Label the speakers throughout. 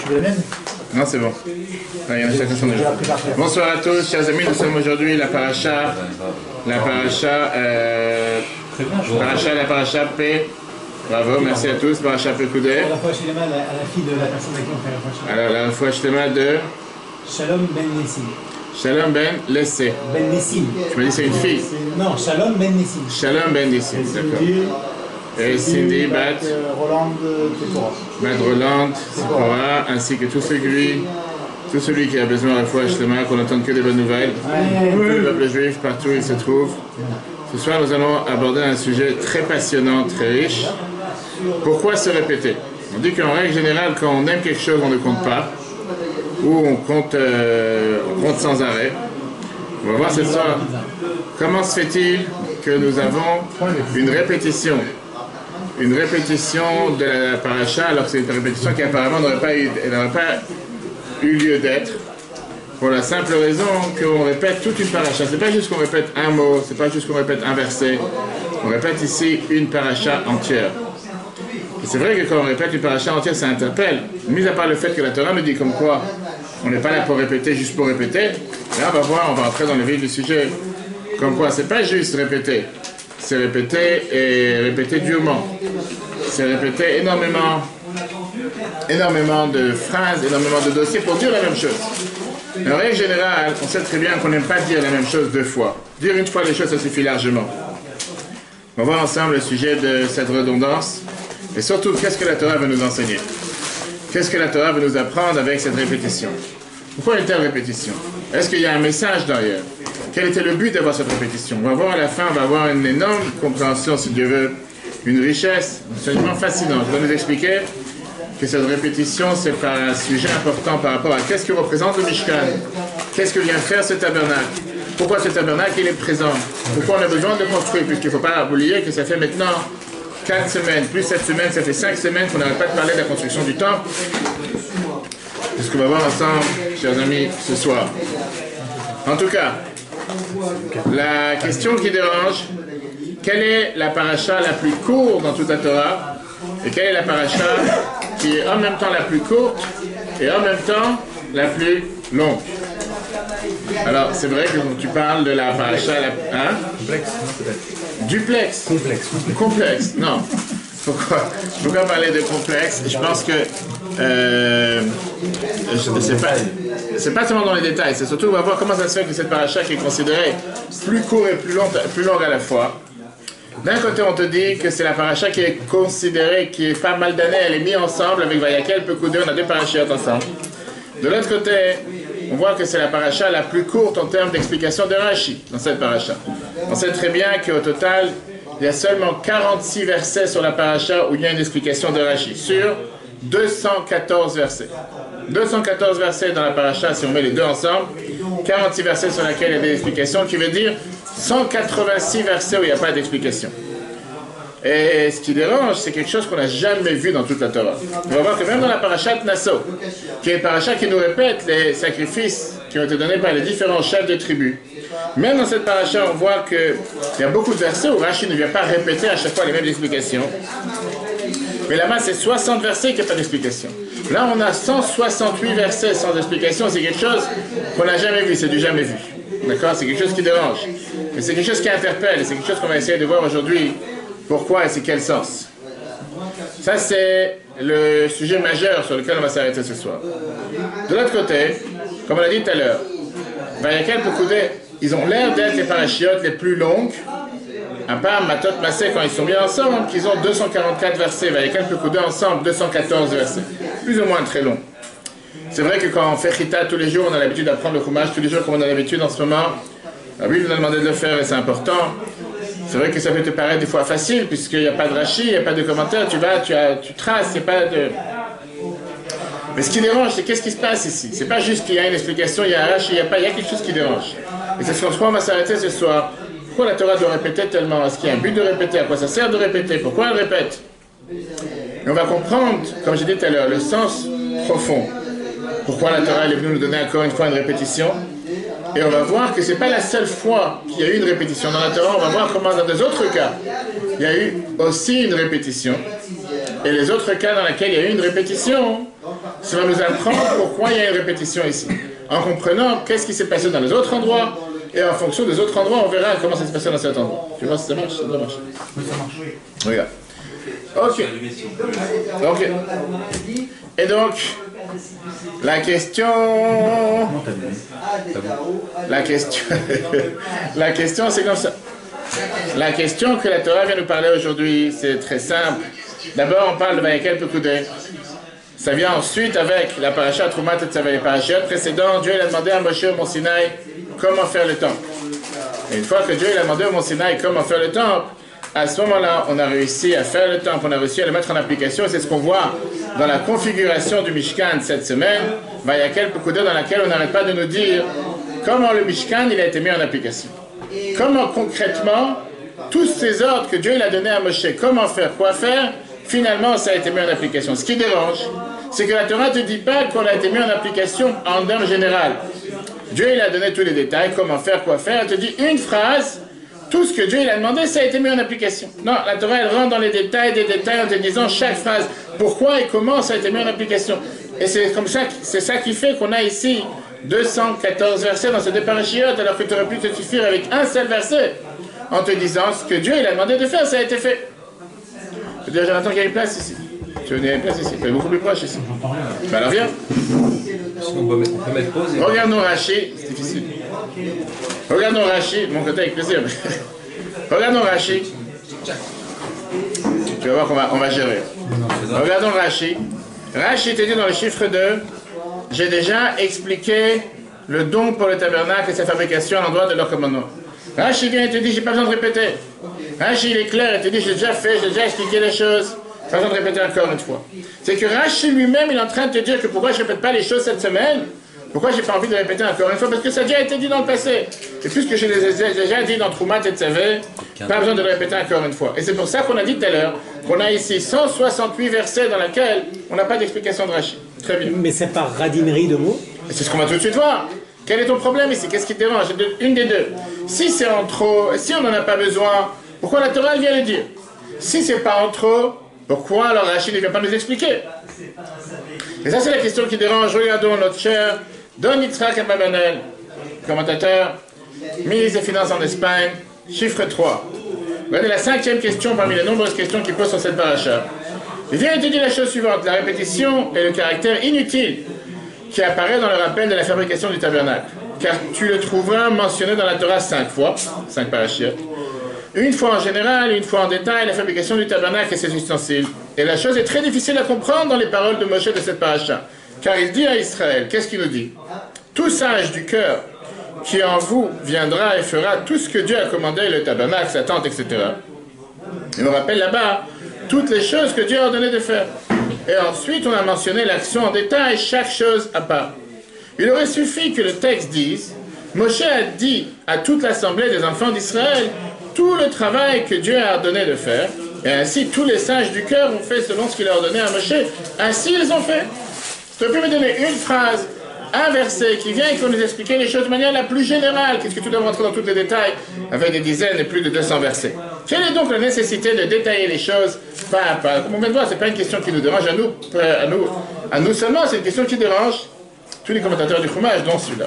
Speaker 1: veux la mienne?
Speaker 2: Non, c'est bon. Il y en a chacun son déjà. Bonsoir à tous, chers amis. Nous sommes aujourd'hui la paracha P. Bravo, merci à tous. Paracha P Koudé.
Speaker 1: La fois Shlema, à la fille de la personne avec qui on fait la fois Shlema.
Speaker 2: Alors, la fois Shlema de
Speaker 1: Shalom Ben Nessim.
Speaker 2: Shalom Ben Lessé.
Speaker 1: Ben Nessim.
Speaker 2: Tu m'as dit c'est une fille?
Speaker 1: Non, Shalom Ben Nessim.
Speaker 2: Shalom Ben Nessim, d'accord. Et Cindy, Bat
Speaker 1: Roland, Tepora.
Speaker 2: Bat Roland, Tepora, ainsi que tout celui qui a besoin à la fois Shlema, qu'on n'entende que des bonnes nouvelles. Le peuple juif, partout où il se trouve. Ce soir, nous allons aborder un sujet très passionnant, très riche. Pourquoi se répéter? On dit qu'en règle générale, quand on aime quelque chose, on ne compte pas. Ou on compte sans arrêt. On va voir cette soir. Comment se fait-il que nous avons une répétition de la paracha, alors que c'est une répétition qui apparemment n'aurait pas eu lieu d'être, pour la simple raison qu'on répète toute une paracha. C'est pas juste qu'on répète un mot, c'est pas juste qu'on répète un verset, on répète ici une paracha entière. Et c'est vrai que quand on répète une paracha entière, ça interpelle, mis à part le fait que la Torah nous dit comme quoi on n'est pas là pour répéter juste pour répéter. Là on va voir, on va entrer dans le vif du sujet, comme quoi c'est pas juste répéter, c'est répéter et répéter durement. C'est répéter énormément de phrases, énormément de dossiers pour dire la même chose. En règle générale, on sait très bien qu'on n'aime pas dire la même chose deux fois. Dire une fois les choses, ça suffit largement. On va voir ensemble le sujet de cette redondance et surtout, qu'est-ce que la Torah veut nous enseigner? Qu'est-ce que la Torah veut nous apprendre avec cette répétition? Pourquoi une telle répétition? Est-ce qu'il y a un message derrière? Quel était le but d'avoir cette répétition? On va voir à la fin, on va avoir une énorme compréhension, si Dieu veut, une richesse, un enseignement fascinant. Je vais nous expliquer que cette répétition, c'est un sujet important par rapport à qu'est-ce que représente le Mishkan, qu'est-ce que vient faire ce tabernacle, pourquoi ce tabernacle il est présent, pourquoi on a besoin de construire, puisqu'il ne faut pas oublier que ça fait maintenant 4 semaines, plus 7 semaines, ça fait 5 semaines qu'on n'arrête pas de parler de la construction du temple. C'est ce qu'on va voir ensemble, chers amis, ce soir. En tout cas, la question qui dérange, quelle est la paracha la plus courte dans toute la Torah et quelle est la paracha qui est en même temps la plus courte et en même temps la plus longue? Alors, c'est vrai que tu parles de la paracha...
Speaker 3: Complexe, non, peut-être.
Speaker 2: Duplex. Complexe, non. Pourquoi parler de complexe? Je pense que c'est pas seulement dans les détails, c'est surtout on va voir comment ça se fait que cette paracha qui est considérée plus courte et plus longue à la fois. D'un côté, on te dit que c'est la paracha qui est considérée, qui est pas mal d'années, elle est mise ensemble avec Vayakel, Pekoudé, on a deux parachiotes ensemble. De l'autre côté, on voit que c'est la paracha la plus courte en termes d'explication de Rashi dans cette paracha. On sait très bien qu'au total, il y a seulement 46 versets sur la paracha où il y a une explication de Rashi, sur 214 versets. 214 versets dans la paracha, si on met les deux ensemble, 46 versets sur lesquels il y a des explications, qui veut dire 186 versets où il n'y a pas d'explication. Et ce qui dérange, c'est quelque chose qu'on n'a jamais vu dans toute la Torah. On va voir que même dans la paracha Nassau, qui est une paracha qui nous répète les sacrifices qui ont été donnés par les différents chefs de tribus, même dans cette paracha, on voit qu'il y a beaucoup de versets où Rashi ne vient pas répéter à chaque fois les mêmes explications. Mais là-bas, c'est 60 versets qui n'ont pas d'explication. Là, on a 168 versets sans explication. C'est quelque chose qu'on n'a jamais vu, c'est du jamais vu. D'accord? C'est quelque chose qui dérange. Mais c'est quelque chose qui interpelle. C'est quelque chose qu'on va essayer de voir aujourd'hui. Pourquoi et c'est quel sens? Ça, c'est le sujet majeur sur lequel on va s'arrêter ce soir. De l'autre côté, comme on l'a dit tout à l'heure, Vayakel, Pekoudé, ils ont l'air d'être les parachiotes les plus longues, à part Matot, Massé, quand ils sont mis ensemble, qu'ils ont 244 versets. Vayakel, Pekoudé ensemble, 214 versets. Plus ou moins très long. C'est vrai que quand on fait Chita tous les jours, on a l'habitude d'apprendre le Chumash tous les jours, comme on a l'habitude en ce moment. La Bible nous a demandé de le faire et c'est important. C'est vrai que ça peut te paraître des fois facile, puisqu'il n'y a pas de Rashi, il n'y a pas de commentaire, tu traces, il n'y a pas de... Mais ce qui dérange, c'est qu'est-ce qui se passe ici? C'est pas juste qu'il y a une explication, il y a un Rashi, il y a quelque chose qui dérange. Et c'est sur quoi on va s'arrêter ce soir. Pourquoi la Torah doit répéter tellement? Est-ce qu'il y a un but de répéter? À quoi ça sert de répéter? Pourquoi elle répète? Et on va comprendre, comme j'ai dit tout à l'heure, le sens profond. Pourquoi la Torah est venue nous donner encore une fois une répétition? Et on va voir que ce n'est pas la seule fois qu'il y a eu une répétition dans la Torah. On va voir comment dans deux autres cas, il y a eu aussi une répétition. Et les autres cas dans lesquels il y a eu une répétition, ça va nous apprendre pourquoi il y a une répétition ici. En comprenant qu'est-ce qui s'est passé dans les autres endroits, et en fonction des autres endroits, on verra comment ça s'est passé dans cet endroit. Tu vois si ça marche? Ça doit marcher.
Speaker 1: Oui, ça marche.
Speaker 2: Regarde. Ok. Ok. Et donc, la question... La question... La question, c'est comme ça. La question que la Torah vient nous parler aujourd'hui, c'est très simple. D'abord, on parle de Vayakel Pekudei. Ça vient ensuite avec la paracha Troumat et Tzaveh. Les parachutes précédents, Dieu il a demandé à Moshe au Mont Sinaï comment faire le temple. Et une fois que Dieu il a demandé au Mont Sinaï comment faire le temple, à ce moment-là, on a réussi à faire le temple, on a réussi à le mettre en application. C'est ce qu'on voit dans la configuration du Mishkan cette semaine, Vayakel Pekudei, dans laquelle on n'arrête pas de nous dire comment le Mishkan il a été mis en application. Comment concrètement, tous ces ordres que Dieu il a donnés à Moshe, comment faire, quoi faire, finalement ça a été mis en application. Ce qui dérange, c'est que la Torah ne te dit pas qu'on a été mis en application en termes général. Dieu il a donné tous les détails, comment faire, quoi faire, elle te dit une phrase, tout ce que Dieu il a demandé, ça a été mis en application. Non, la Torah elle rentre dans les détails des détails en te disant chaque phrase, pourquoi et comment ça a été mis en application. Et c'est comme ça, c'est ça qui fait qu'on a ici 214 versets dans ce parachiotes, alors que tu aurais pu te suffire avec un seul verset en te disant ce que Dieu il a demandé de faire, ça a été fait. Je veux dire, Jonathan, qu'il y a une place ici. Tu veux dire, il y a une place ici. Tu es beaucoup plus proche ici. Ben alors viens.
Speaker 3: On peut mettre pause.
Speaker 2: Regardons Rachi, c'est difficile. Regardons Rachi, de mon côté avec plaisir. Regardons Rachi. Tu vas voir qu'on va gérer. Regardons Rachi. Rachi te dit dans le chiffre 2, j'ai déjà expliqué le don pour le tabernacle et sa fabrication à l'endroit de leur commandement. Rachi vient et te dit, j'ai pas besoin de répéter. Rachi il est clair et te dit, j'ai déjà fait, j'ai déjà expliqué les choses. Pas besoin de répéter encore une fois. C'est que Rachi lui-même, il est en train de te dire que pourquoi je ne répète pas les choses cette semaine, pourquoi j'ai pas envie de répéter encore une fois, parce que ça a déjà été dit dans le passé. Et puisque je les ai déjà dit dans Troumat et Tzaveh, pas besoin de le répéter encore une fois. Et c'est pour ça qu'on a dit tout à l'heure qu'on a ici 168 versets dans lesquels on n'a pas d'explication de Rachi. Très bien.
Speaker 4: Mais c'est par radinerie de mots.
Speaker 2: Et c'est ce qu'on va tout de suite voir. Quel est ton problème ici? Qu'est-ce qui te dérange? Une des deux. Si c'est en trop, si on n'en a pas besoin, pourquoi la Torah vient le dire? Si c'est pas en trop, pourquoi alors Rachid ne vient pas nous expliquer? Et ça c'est la question qui dérange. Regardons notre cher Don Yitzhak Ababanel, commentateur, ministre des Finances en Espagne, chiffre 3. Regardez la 5e question parmi les nombreuses questions qu'il pose sur cette paracha. Il vient étudier la chose suivante, la répétition et le caractère inutile qui apparaît dans le rappel de la fabrication du tabernacle. Car tu le trouveras mentionné dans la Torah 5 fois, 5 parachiotes. Une fois en général, une fois en détail, la fabrication du tabernacle et ses ustensiles. Et la chose est très difficile à comprendre dans les paroles de Moshe de cette paracha. Car il dit à Israël, qu'est-ce qu'il nous dit? Tout sage du cœur qui en vous viendra et fera tout ce que Dieu a commandé, le tabernacle, sa tente, etc. Il me rappelle là-bas toutes les choses que Dieu a ordonné de faire. Et ensuite, on a mentionné l'action en détail, chaque chose à part. Il aurait suffi que le texte dise, Moshe a dit à toute l'assemblée des enfants d'Israël tout le travail que Dieu a ordonné de faire, et ainsi tous les sages du cœur ont fait selon ce qu'il a ordonné à Moshe. Ainsi ils ont fait. Tu peux me donner une phrase, un verset qui vient et qui va nous expliquer les choses de manière la plus générale, qu'est-ce que tu dois rentrer dans tous les détails, avec des dizaines et plus de 200 versets. Quelle est donc la nécessité de détailler les choses pas à pas? Comme on vient de voir, ce n'est pas une question qui nous dérange à nous seulement, c'est une question qui dérange tous les commentateurs du Chumash, dont celui-là.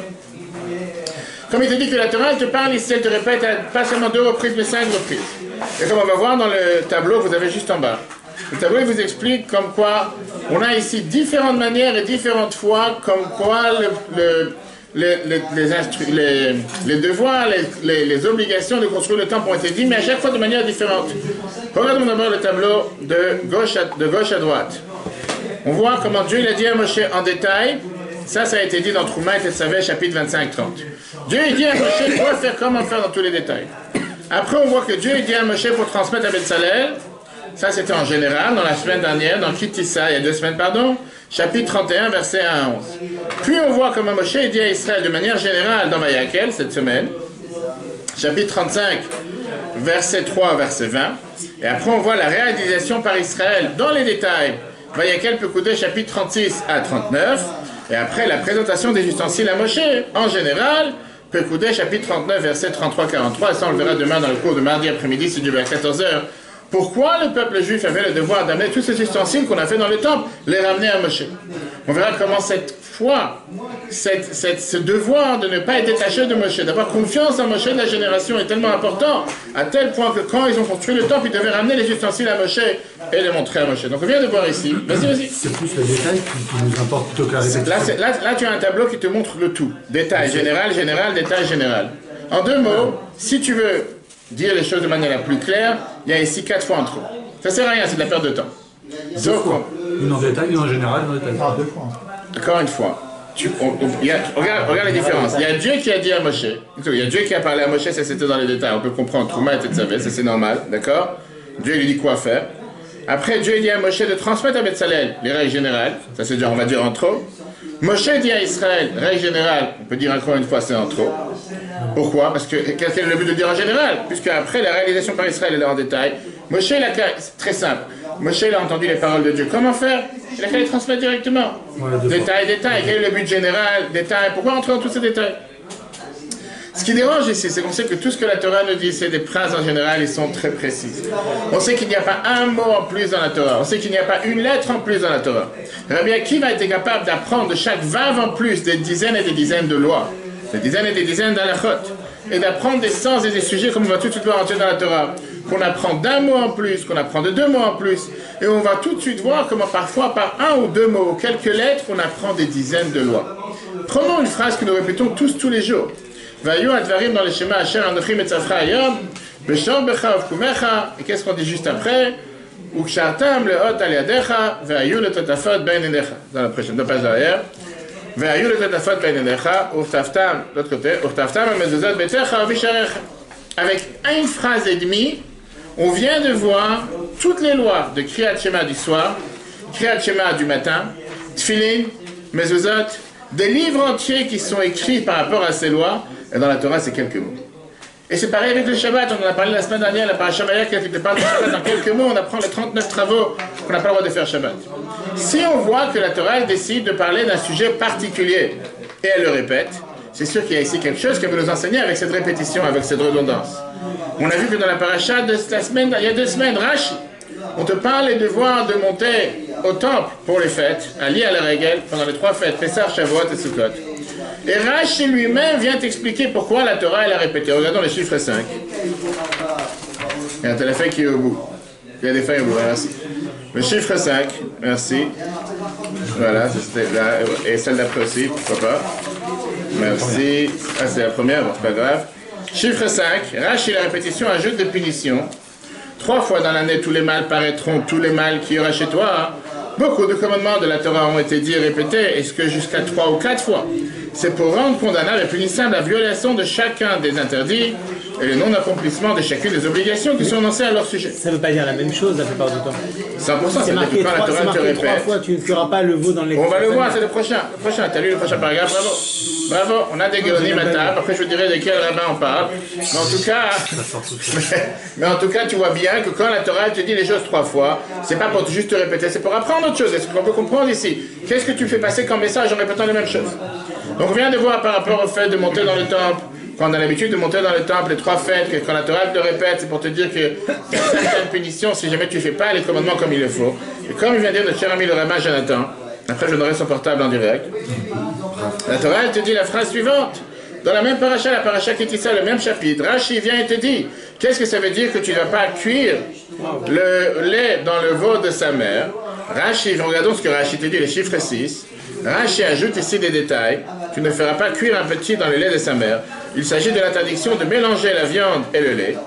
Speaker 2: Comme il te dit que la Torah, elle te parle ici, elle te répète pas seulement 2 reprises, mais 5 reprises. Et comme on va voir dans le tableau que vous avez juste en bas, le tableau il vous explique comme quoi on a ici différentes manières et différentes fois, comme quoi les devoirs, les obligations de construire le temple ont été dit, mais à chaque fois de manière différente. Regardons d'abord le tableau de gauche à droite. On voit comment Dieu il a dit à Moshe en détail. Ça a été dit dans Troumat et Tzaveh, chapitre 25-30. Dieu il dit à Moshe quoi faire, comment faire dans tous les détails. Après, on voit que Dieu il dit à Moshe pour transmettre à Betzalel. Ça, c'était en général, dans la semaine dernière, dans Kitissa, il y a 2 semaines, pardon, chapitre 31, versets 1 à 11. Puis, on voit comment Moshe il dit à Israël de manière générale dans Vayakel, cette semaine, chapitre 35, verset 3, verset 20. Et après, on voit la réalisation par Israël dans les détails. Vayakel Pekudei, chapitre 36 à 39. Et après, la présentation des ustensiles à Moshe, en général, Pekudei, chapitre 39, verset 33-43. Et ça, on le verra demain dans le cours de mardi après-midi, si Dieu veut, à 14h, pourquoi le peuple juif avait le devoir d'amener tous ces ustensiles qu'on a fait dans le temple, les ramener à Moshe. On verra comment cette foi, ce devoir de ne pas être détaché de Moshe, d'avoir confiance en Moshe de la génération est tellement important, à tel point que quand ils ont construit le temple, ils devaient ramener les ustensiles à Moshe et les montrer à Moshe. Donc on vient de voir ici, vas-y.
Speaker 5: C'est plus le détail qui nous importe plutôt que la répétition.
Speaker 2: Là, tu as un tableau qui te montre le tout. Détail général, détail général. En 2 mots, si tu veux dire les choses de manière la plus claire, il y a ici 4 fois en trop. Ça sert à rien, c'est de la perte de temps.
Speaker 5: Une en détail, une en général, une en détail.
Speaker 1: Ah, 2 fois.
Speaker 2: Encore une fois, regarde les différences. Il y a Dieu qui a dit à Moshe, il y a Dieu qui a parlé à Moshe, ça c'était dans les détails, on peut comprendre, Trouma était de sa ça c'est normal, d'accord? Dieu lui dit quoi faire. Après, Dieu dit à Moshe de transmettre à Betzalel les règles générales, ça c'est on va dire en trop. Moshe dit à Israël, règle générale, on peut dire encore une fois c'est en trop. Pourquoi? Parce que quel est le but de dire en général? Puisque après la réalisation par Israël elle est en détail. Moshe, c'est très simple. Moshe il a entendu les paroles de Dieu. Comment faire? Il a qu'à les transmettre directement. Détail. Quel est le but général? Détail. Pourquoi entrer dans tous ces détails? Ce qui dérange ici, c'est qu'on sait que tout ce que la Torah nous dit, c'est des phrases en général, ils sont très précises. On sait qu'il n'y a pas un mot en plus dans la Torah. On sait qu'il n'y a pas une lettre en plus dans la Torah. Rabbi Akiva a été capable d'apprendre de chaque vav en plus des dizaines et des dizaines de lois, des dizaines et des dizaines d'halachot, et d'apprendre des sens et des sujets comme on va tout de suite voir entrer dans la Torah, qu'on apprend d'un mot en plus, qu'on apprend de 2 mots en plus, et on va tout de suite voir comment parfois par 1 ou 2 mots, quelques lettres, on apprend des dizaines de lois. Prenons une phrase que nous répétons tous les jours. Vayu advarim dans les schémas Asher Anochim et Tzafra Ayom, Beshor Becha Ovkumecha, et qu'est-ce qu'on dit juste après? Ukshartam leot aliadecha, Vayu le Totafot ben enecha. Dans la prochaine, 2 pages derrière. Vayu le Totafot ben enecha, Uftaftam, l'autre côté, Uftaftam amezuzot betecha ovisharecha. Avec une phrase et demie, on vient de voir toutes les lois de Kriyat Shema du soir, Kriyat Shema du matin, Tfilin, Mezuzot, des livres entiers qui sont écrits par rapport à ces lois, et dans la Torah, c'est quelques mots. Et c'est pareil avec le Shabbat, on en a parlé la semaine dernière, la paracha Vayera qui te parle du Shabbat, dans quelques mots, on apprend les 39 travaux qu'on n'a pas le droit de faire Shabbat. Si on voit que la Torah elle décide de parler d'un sujet particulier, et elle le répète, c'est sûr qu'il y a ici quelque chose qu'elle veut nous enseigner avec cette répétition, avec cette redondance. On a vu que dans la paracha de la semaine, il y a 2 semaines, Rashi, on te parle des devoirs de monter au temple pour les fêtes, alliés à la règle, pendant les 3 fêtes, Pessah, Shavuot et Sukkot. Et Rashi lui-même vient t'expliquer pourquoi la Torah elle a répété. Regardons les chiffres 5. Il y a un téléphone qui est au bout. Il y a des feuilles au bout, merci. Le chiffre 5, merci. Voilà, c'était là. Et celle d'après aussi, pourquoi pas. Merci. Ah, c'est la première, bon, c'est pas grave. Chiffre 5, Rashi, la répétition ajoute des punitions. 3 fois dans l'année, tous les mâles paraîtront, tous les mâles qu'il y aura chez toi. Beaucoup de commandements de la Torah ont été dits et répétés, est-ce que jusqu'à 3 ou 4 fois? C'est pour rendre condamnable et punissable la violation de chacun des interdits et le non-accomplissement de chacune des obligations qui sont annoncées à leur sujet.
Speaker 4: Ça ne veut pas dire la même chose la plupart du temps.
Speaker 2: 100%, c'est marqué 3
Speaker 4: fois, tu ne feras pas le veau dans les...
Speaker 2: On va le voir, c'est le prochain. Tu as lu le prochain paragraphe, bravo. Bravo, on a des guéronim à table, après je vous dirai de quel rabbin on parle. Mais en tout cas, tu vois bien que quand la Torah te dit les choses 3 fois, c'est pas pour juste te répéter, c'est pour apprendre autre chose. Est-ce qu'on peut comprendre ici? Qu'est-ce que tu fais passer comme message en répétant les mêmes choses? Donc on vient de voir par rapport au fait de monter dans le temple, quand on a l'habitude de monter dans le temple les 3 fêtes, que quand la Torah te répète, c'est pour te dire que il y a certaines punitions si jamais tu ne fais pas les commandements comme il le faut. Et comme il vient de dire de cher ami le rabbin Jonathan, après je donnerai son portable en direct, la Torah elle te dit la phrase suivante. Dans la même paracha, la paracha qui dit ça, le même chapitre, Rashi vient et te dit, qu'est-ce que ça veut dire que tu ne vas pas cuire le lait dans le veau de sa mère? Rashi, regardons ce que Rashi te dit, les chiffres 6. Rashi ajoute ici des détails. Tu ne feras pas cuire un petit dans le lait de sa mère. Il s'agit de l'interdiction de mélanger la viande et le lait.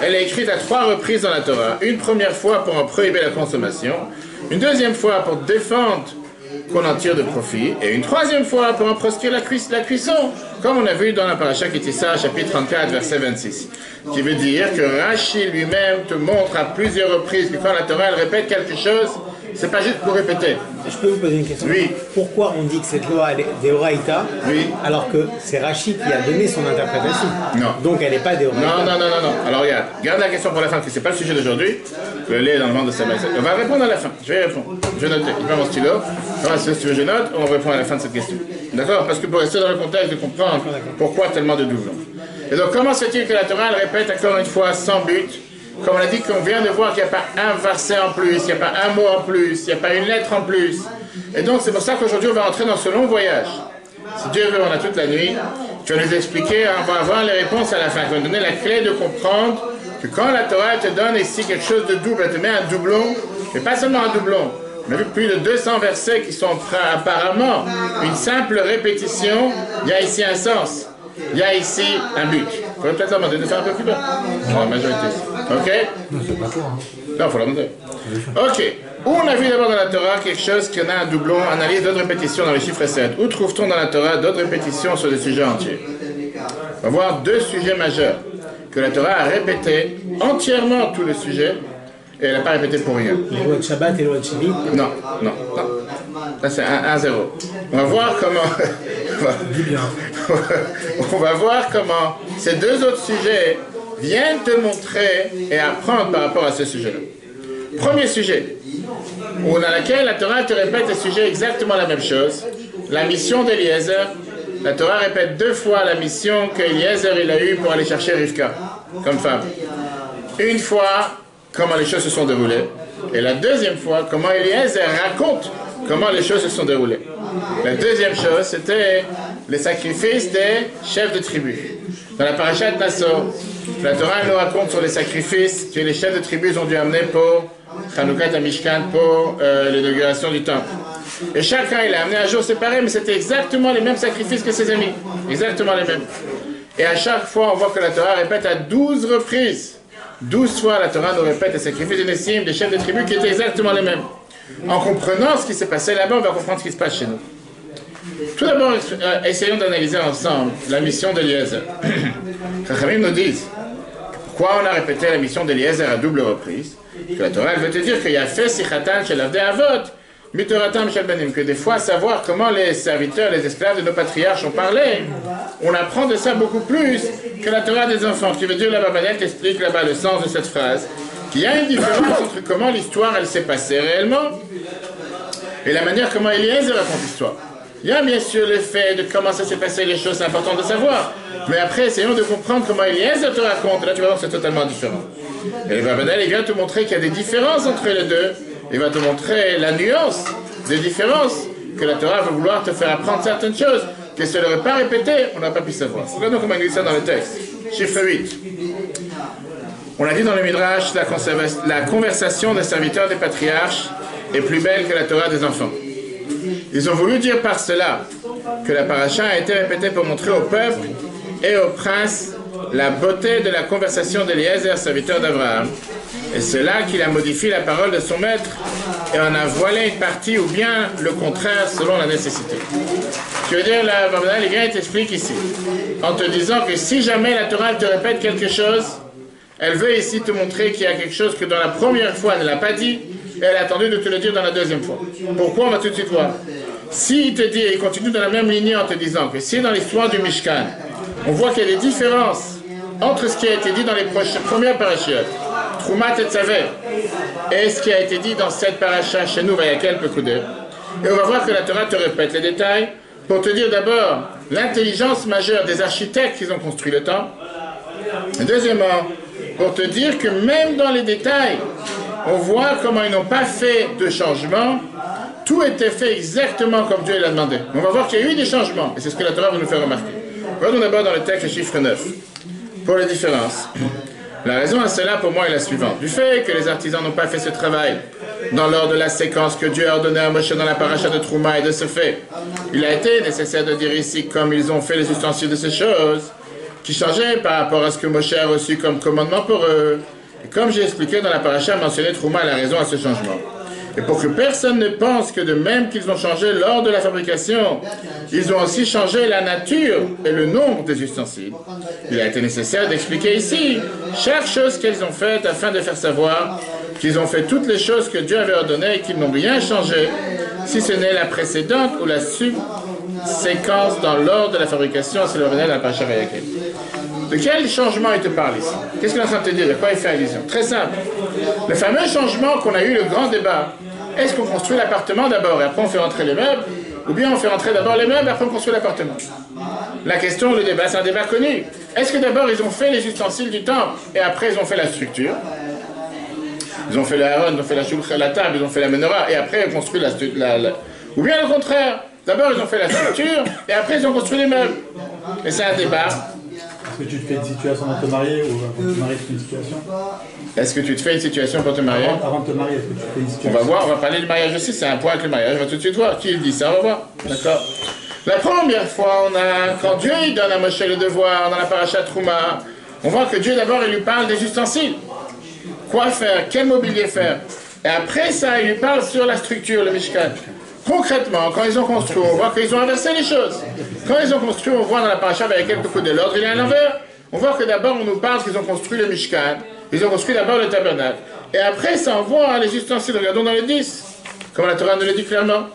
Speaker 2: Elle est écrite à 3 reprises dans la Torah. Une première fois pour en prohiber la consommation, une deuxième fois pour défendre qu'on en tire de profit, et une 3e fois pour en proscrire la cuisson, comme on a vu dans la paracha Kitissa, chapitre 34, verset 26. Qui veut dire que Rashi lui-même te montre à plusieurs reprises que quand la Torah elle répète quelque chose, c'est pas juste pour répéter.
Speaker 4: Je peux vous poser une question?
Speaker 2: Oui.
Speaker 4: Pourquoi on dit que cette loi elle est d'Eoraïta,
Speaker 2: oui,
Speaker 4: alors que c'est Rashi qui a donné son interprétation?
Speaker 2: Non.
Speaker 4: Donc elle n'est pas d'Eoraïta.
Speaker 2: Non. Alors regarde, garde la question pour la fin, parce que c'est pas le sujet d'aujourd'hui. Le lait dans le ventre de sa mère. On va répondre à la fin. Je vais répondre. Je note. Il prend mon stylo. Alors, si tu veux, je note. On répond à la fin de cette question. D'accord? Parce que pour rester dans le contexte de comprendre pourquoi tellement de doublons. Et donc, comment se fait-il que la Torah elle répète encore une fois sans but Comme on a dit qu'on vient de voir qu'il n'y a pas un verset en plus, il n'y a pas un mot en plus, il n'y a pas une lettre en plus. Et donc c'est pour ça qu'aujourd'hui on va entrer dans ce long voyage. Si Dieu veut, on a toute la nuit. Tu vas nous expliquer, on va avoir les réponses à la fin. Tu vas nous donner la clé de comprendre que quand la Torah te donne ici quelque chose de double, elle te met un doublon, mais pas seulement un doublon. On a vu plus de 200 versets qui sont apparemment une simple répétition. Il y a ici un sens. Il y a ici un but. Il faudrait peut-être leur demander de faire un peu plus bas. La majorité. Ok?
Speaker 5: Non, c'est pas toi. Hein.
Speaker 2: Non, il faut leur demander. Ok. Où on a vu d'abord dans la Torah quelque chose qui en a un doublon, analyse d'autres répétitions dans les chiffres 7. Où trouve-t-on dans la Torah d'autres répétitions sur des sujets entiers? On va voir deux sujets majeurs que la Torah a répété entièrement tous les sujets et elle n'a pas répété pour rien.
Speaker 4: Les lois de Shabbat et les lois de Shvi.
Speaker 2: Non. Là c'est 1-0. On va voir comment... on va voir comment ces deux autres sujets viennent te montrer et apprendre par rapport à ce sujet-là. Premier sujet, dans lequel la Torah te répète le sujet exactement la même chose, la mission d'Eliezer. La Torah répète deux fois la mission qu'Eliezer il a eue pour aller chercher Rivka, comme femme. Une fois, comment les choses se sont déroulées, et la deuxième fois, comment Eliezer raconte comment les choses se sont déroulées. La deuxième chose, c'était les sacrifices des chefs de tribu. Dans la parasha de Nassau, la Torah nous raconte sur les sacrifices que les chefs de tribus ont dû amener pour Chanukah Mishkan, pour l'inauguration du temple. Et chacun, il a amené un jour séparé, mais c'était exactement les mêmes sacrifices que ses amis. Exactement les mêmes. Et à chaque fois, on voit que la Torah répète à 12 reprises. 12 fois, la Torah nous répète les sacrifices des Nessim, des chefs de tribus qui étaient exactement les mêmes. En comprenant ce qui s'est passé là-bas, on va comprendre ce qui se passe chez nous. Tout d'abord, essayons d'analyser ensemble la mission d'Eliezer. Chachamim nous disent pourquoi on a répété la mission d'Eliezer à double reprise. Parce que la Torah, elle veut te dire qu'il y a fait Sichatan shel Avdei Avot, Mitoratam shel Banim, que des fois, savoir comment les serviteurs, les esclaves de nos patriarches ont parlé, on apprend de ça beaucoup plus que la Torah des enfants. Ce qui veut dire, là-bas, Banel t'explique là-bas le sens de cette phrase, qu'il y a une différence entre comment l'histoire, elle s'est passée réellement, et la manière comment Eliezer raconte l'histoire. Il y a bien sûr le fait de comment ça s'est passé les choses, c'est important de savoir. Mais après, essayons de comprendre comment Eliezer te raconte. Là, tu vas voir que c'est totalement différent. Et le Barbanel, il vient te montrer qu'il y a des différences entre les deux. Il va te montrer la nuance des différences, que la Torah va vouloir te faire apprendre certaines choses, que si elle n'aurait pas répété, on n'a pas pu savoir. C'est là donc comment il dit ça dans le texte. Chiffre 8. On a dit dans le Midrash, la conversation des serviteurs des patriarches est plus belle que la Torah des enfants. Ils ont voulu dire par cela que la paracha a été répétée pour montrer au peuple et aux princes la beauté de la conversation d'Eliezer, serviteur d'Abraham. Et c'est là qu'il a modifié la parole de son maître et en a voilé une partie ou bien le contraire selon la nécessité. Je veux dire, la Barbara, les gars, t'explique ici, en te disant que si jamais la Torah te répète quelque chose, elle veut ici te montrer qu'il y a quelque chose que dans la première fois elle ne l'a pas dit, et elle a attendu de te le dire dans la deuxième fois. Pourquoi? On va tout de suite voir. S'il te dit, et il continue dans la même lignée en te disant que si dans l'histoire du Mishkan, on voit qu'il y a des différences entre ce qui a été dit dans les premières parachutes, Troumat et Tzaver, et ce qui a été dit dans cette paracha chez nous, Vayakel Pekudé, et on va voir que la Torah te répète les détails pour te dire d'abord l'intelligence majeure des architectes qui ont construit le temple, et deuxièmement, pour te dire que même dans les détails, on voit comment ils n'ont pas fait de changement. Tout était fait exactement comme Dieu l'a demandé. On va voir qu'il y a eu des changements, et c'est ce que la Torah va nous faire remarquer. Regardons d'abord dans le texte le chiffre 9, pour les différences. La raison à cela, pour moi, est la suivante. Du fait que les artisans n'ont pas fait ce travail dans l'ordre de la séquence que Dieu a ordonné à Moshe dans la paracha de Trouma, et de ce fait, il a été nécessaire de dire ici, comme ils ont fait les ustensiles de ces choses, qui changeaient par rapport à ce que Moshe a reçu comme commandement pour eux. Et comme j'ai expliqué dans la paracha, mentionné Trouma la raison à ce changement. Et pour que personne ne pense que de même qu'ils ont changé lors de la fabrication, ils ont aussi changé la nature et le nombre des ustensiles. Il a été nécessaire d'expliquer ici chaque chose qu'ils ont faite afin de faire savoir qu'ils ont fait toutes les choses que Dieu avait ordonnées et qu'ils n'ont rien changé, si ce n'est la précédente ou la subséquence dans l'ordre de la fabrication, c'est le revenant de la paracha Vayakel. De quel changement il te parle ici? Qu'est-ce qu'il est en train de te dire? De quoi il fait allusion? Très simple. Le fameux changement qu'on a eu, le grand débat, est-ce qu'on construit l'appartement d'abord et après on fait rentrer les meubles? Ou bien on fait rentrer d'abord les meubles et après on construit l'appartement? la question, le débat, c'est un débat connu. Est-ce que d'abord ils ont fait les ustensiles du temple et après ils ont fait la structure? Ils ont fait le haron, ils ont fait la table, ils ont fait la menorah et après ils ont construit Ou bien le contraire, d'abord ils ont fait la structure et après ils ont construit les meubles. Et c'est un débat.
Speaker 5: Est-ce que tu te fais une situation avant de te marier ou avant de te marier, tu fais une situation?
Speaker 2: Est-ce que tu te fais une situation pour te marier?
Speaker 5: Avant de te marier, est-ce que tu te fais une situation?
Speaker 2: On va voir, on va parler du mariage aussi, c'est un point avec le mariage, on va tout de suite voir qui dit ça, on va voir. D'accord. La première fois, quand Dieu il donne à Moshe le devoir dans la paracha Trouma, on voit que Dieu d'abord il lui parle des ustensiles. Quoi faire, quel mobilier faire. Et après ça, il lui parle sur la structure, le Mishkan. Concrètement, quand ils ont construit, on voit qu'ils ont inversé les choses. Quand ils ont construit, on voit dans la paracha avec quelques coups de l'ordre, il est à l'envers. On voit que d'abord, on nous parle qu'ils ont construit le Mishkan. Ils ont construit d'abord le tabernacle. Et après, ça envoie les ustensiles. Regardons dans le 10, comme la Torah nous le dit clairement.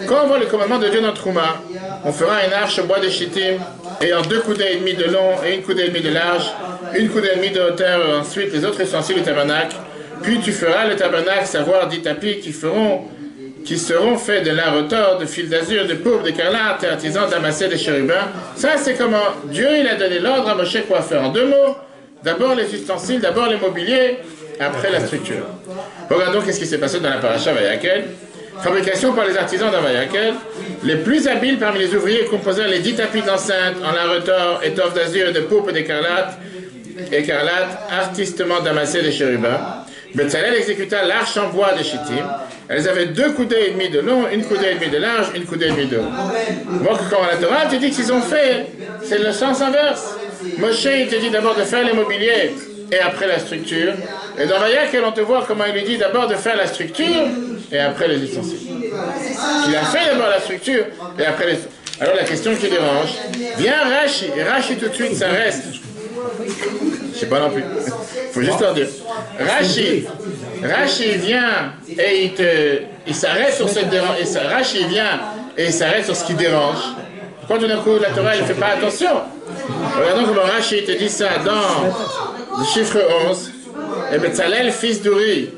Speaker 2: Quand on voit le commandement de Dieu dans Trouma, on fera une arche en bois de chittim, ayant 2 coudées et demi de long et 1 coudée et demi de large, 1 coudée et demi de hauteur, et ensuite les autres ustensiles du tabernacle. Puis tu feras le tabernacle, savoir 10 tapis qui seront faits de lin retors, de fil d'azur, de pourpre, d'écarlate, et artisans d'amassés des chérubins. Ça, c'est comment Dieu il a donné l'ordre à Moshe quoi faire. En 2 mots, d'abord les ustensiles, d'abord les mobiliers, après la structure. Regardons qu'est-ce qui s'est passé dans la paracha Vayakel. Fabrication par les artisans dans Vayakel. Les plus habiles parmi les ouvriers composèrent les 10 tapis d'enceinte en lin retors, étoffe d'azur, de pourpre, d'écarlate, artistement d'amassés des chérubins. Betzalel exécuta l'arche en bois de chittim. Elles avaient 2 coudées et demi de long, 1 coudée et demi de large, 1 coudée et demi de haut. Donc quand la Torah te dit qu'ils ont fait, c'est le sens inverse. Moshe il te dit d'abord de faire l'immobilier et après la structure. Et dans Vayakel on te voit comment il lui dit d'abord de faire la structure et après les ustensiles. Il a fait d'abord la structure et après les... Alors la question qui dérange, vient Rashi, et Rashi tout de suite ça reste. Je sais pas non plus. Faut juste leur dire. Rashi vient et il s'arrête sur cette dérange. Rashi vient et il s'arrête sur ce qui dérange. Pourquoi tout d'un coup la Torah ne fait pas attention? Regardons comment Rashi te dit ça dans le chiffre 11. Et Betzalel, fils d'Uri,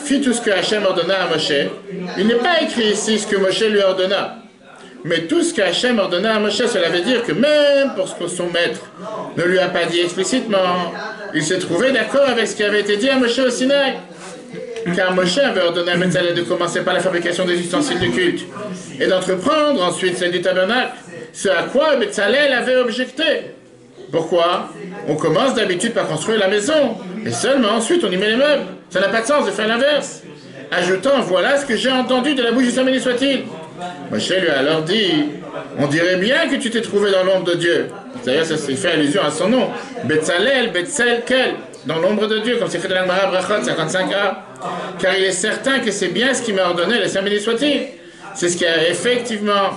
Speaker 2: fit tout ce que Hachem ordonna à Moshe. Il n'est pas écrit ici ce que Moshe lui ordonna. Mais tout ce qu'Hachem ordonna à Moshe, cela veut dire que même pour ce que son maître ne lui a pas dit explicitement, il s'est trouvé d'accord avec ce qui avait été dit à Moshe au Sinaï. Car Moshe avait ordonné à Betzalel de commencer par la fabrication des ustensiles de culte et d'entreprendre ensuite celle du tabernacle, ce à quoi Betzalel avait objecté. Pourquoi? On commence d'habitude par construire la maison et seulement ensuite on y met les meubles. Ça n'a pas de sens de faire l'inverse. Ajoutant, voilà ce que j'ai entendu de la bouche du Saint béni soit-il. Moshe lui a alors dit, on dirait bien que tu t'es trouvé dans l'ombre de Dieu. D'ailleurs, ça fait allusion à son nom. Betzalel, Betzelkel, dans l'ombre de Dieu, comme c'est écrit dans l'Agmara Brachot 55a. Car il est certain que c'est bien ce qu'il m'a ordonné, le Saint béni soit-il. C'est ce qu'a effectivement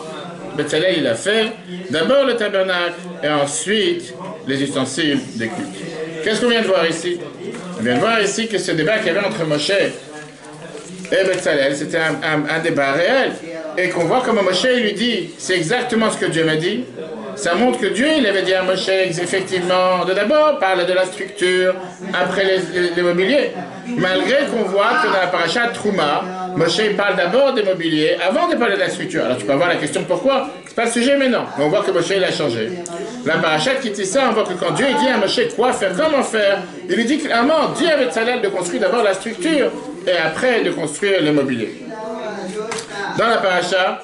Speaker 2: Betzalel il a fait. D'abord le tabernacle et ensuite les ustensiles des cultes. Qu'est-ce qu'on vient de voir ici? On vient de voir ici que ce débat qu'il y avait entre Moshe et Betzalel, c'était un débat réel. Et qu'on voit comme Moshe il lui dit, c'est exactement ce que Dieu m'a dit. Ça montre que Dieu, il avait dit à Moshe, effectivement, de d'abord parler de la structure, après les mobiliers. Malgré qu'on voit que dans la paracha Trouma, Moshe il parle d'abord des mobiliers avant de parler de la structure. Alors tu peux avoir la question pourquoi, c'est pas le sujet maintenant. Mais on voit que Moshe il a changé. La paracha qui dit ça, on voit que quand Dieu il dit à Moshe quoi faire, comment faire, il lui dit clairement, dis à Betzalel de construire d'abord la structure et après de construire le mobilier. Dans la paracha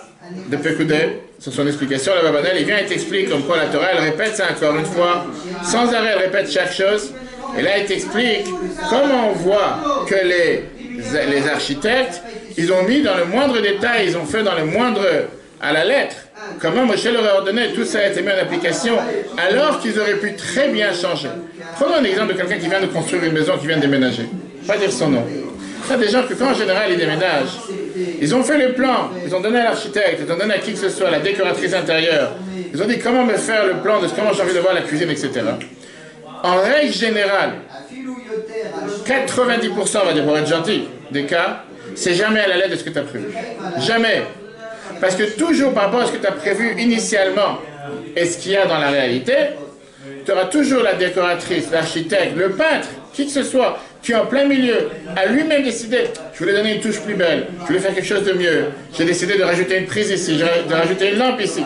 Speaker 2: de Pekudé, sur son explication, le Babanel, il vient et t'explique comme quoi la Torah, elle répète ça encore une fois, sans arrêt, elle répète chaque chose. Et là, il t'explique comment on voit que les architectes, ils ont mis dans le moindre détail, ils ont fait dans le moindre, à la lettre, comment Moshe leur a ordonné, tout ça a été mis en application, alors qu'ils auraient pu très bien changer. Prenons un exemple de quelqu'un qui vient de construire une maison, qui vient de déménager. Pas dire son nom. Il y a des gens que quand en général ils déménagent, ils ont fait le plan, ils ont donné à l'architecte, ils ont donné à qui que ce soit, la décoratrice intérieure, ils ont dit comment me faire le plan de comment j'ai envie de voir la cuisine, etc. En règle générale, 90%, on va dire pour être gentil, des cas, c'est jamais à la lettre de ce que tu as prévu. Jamais. Parce que toujours par rapport à ce que tu as prévu initialement et ce qu'il y a dans la réalité, tu auras toujours la décoratrice, l'architecte, le peintre, qui que ce soit, qui en plein milieu a lui-même décidé, je voulais donner une touche plus belle, je voulais faire quelque chose de mieux, j'ai décidé de rajouter une prise ici, de rajouter une lampe ici.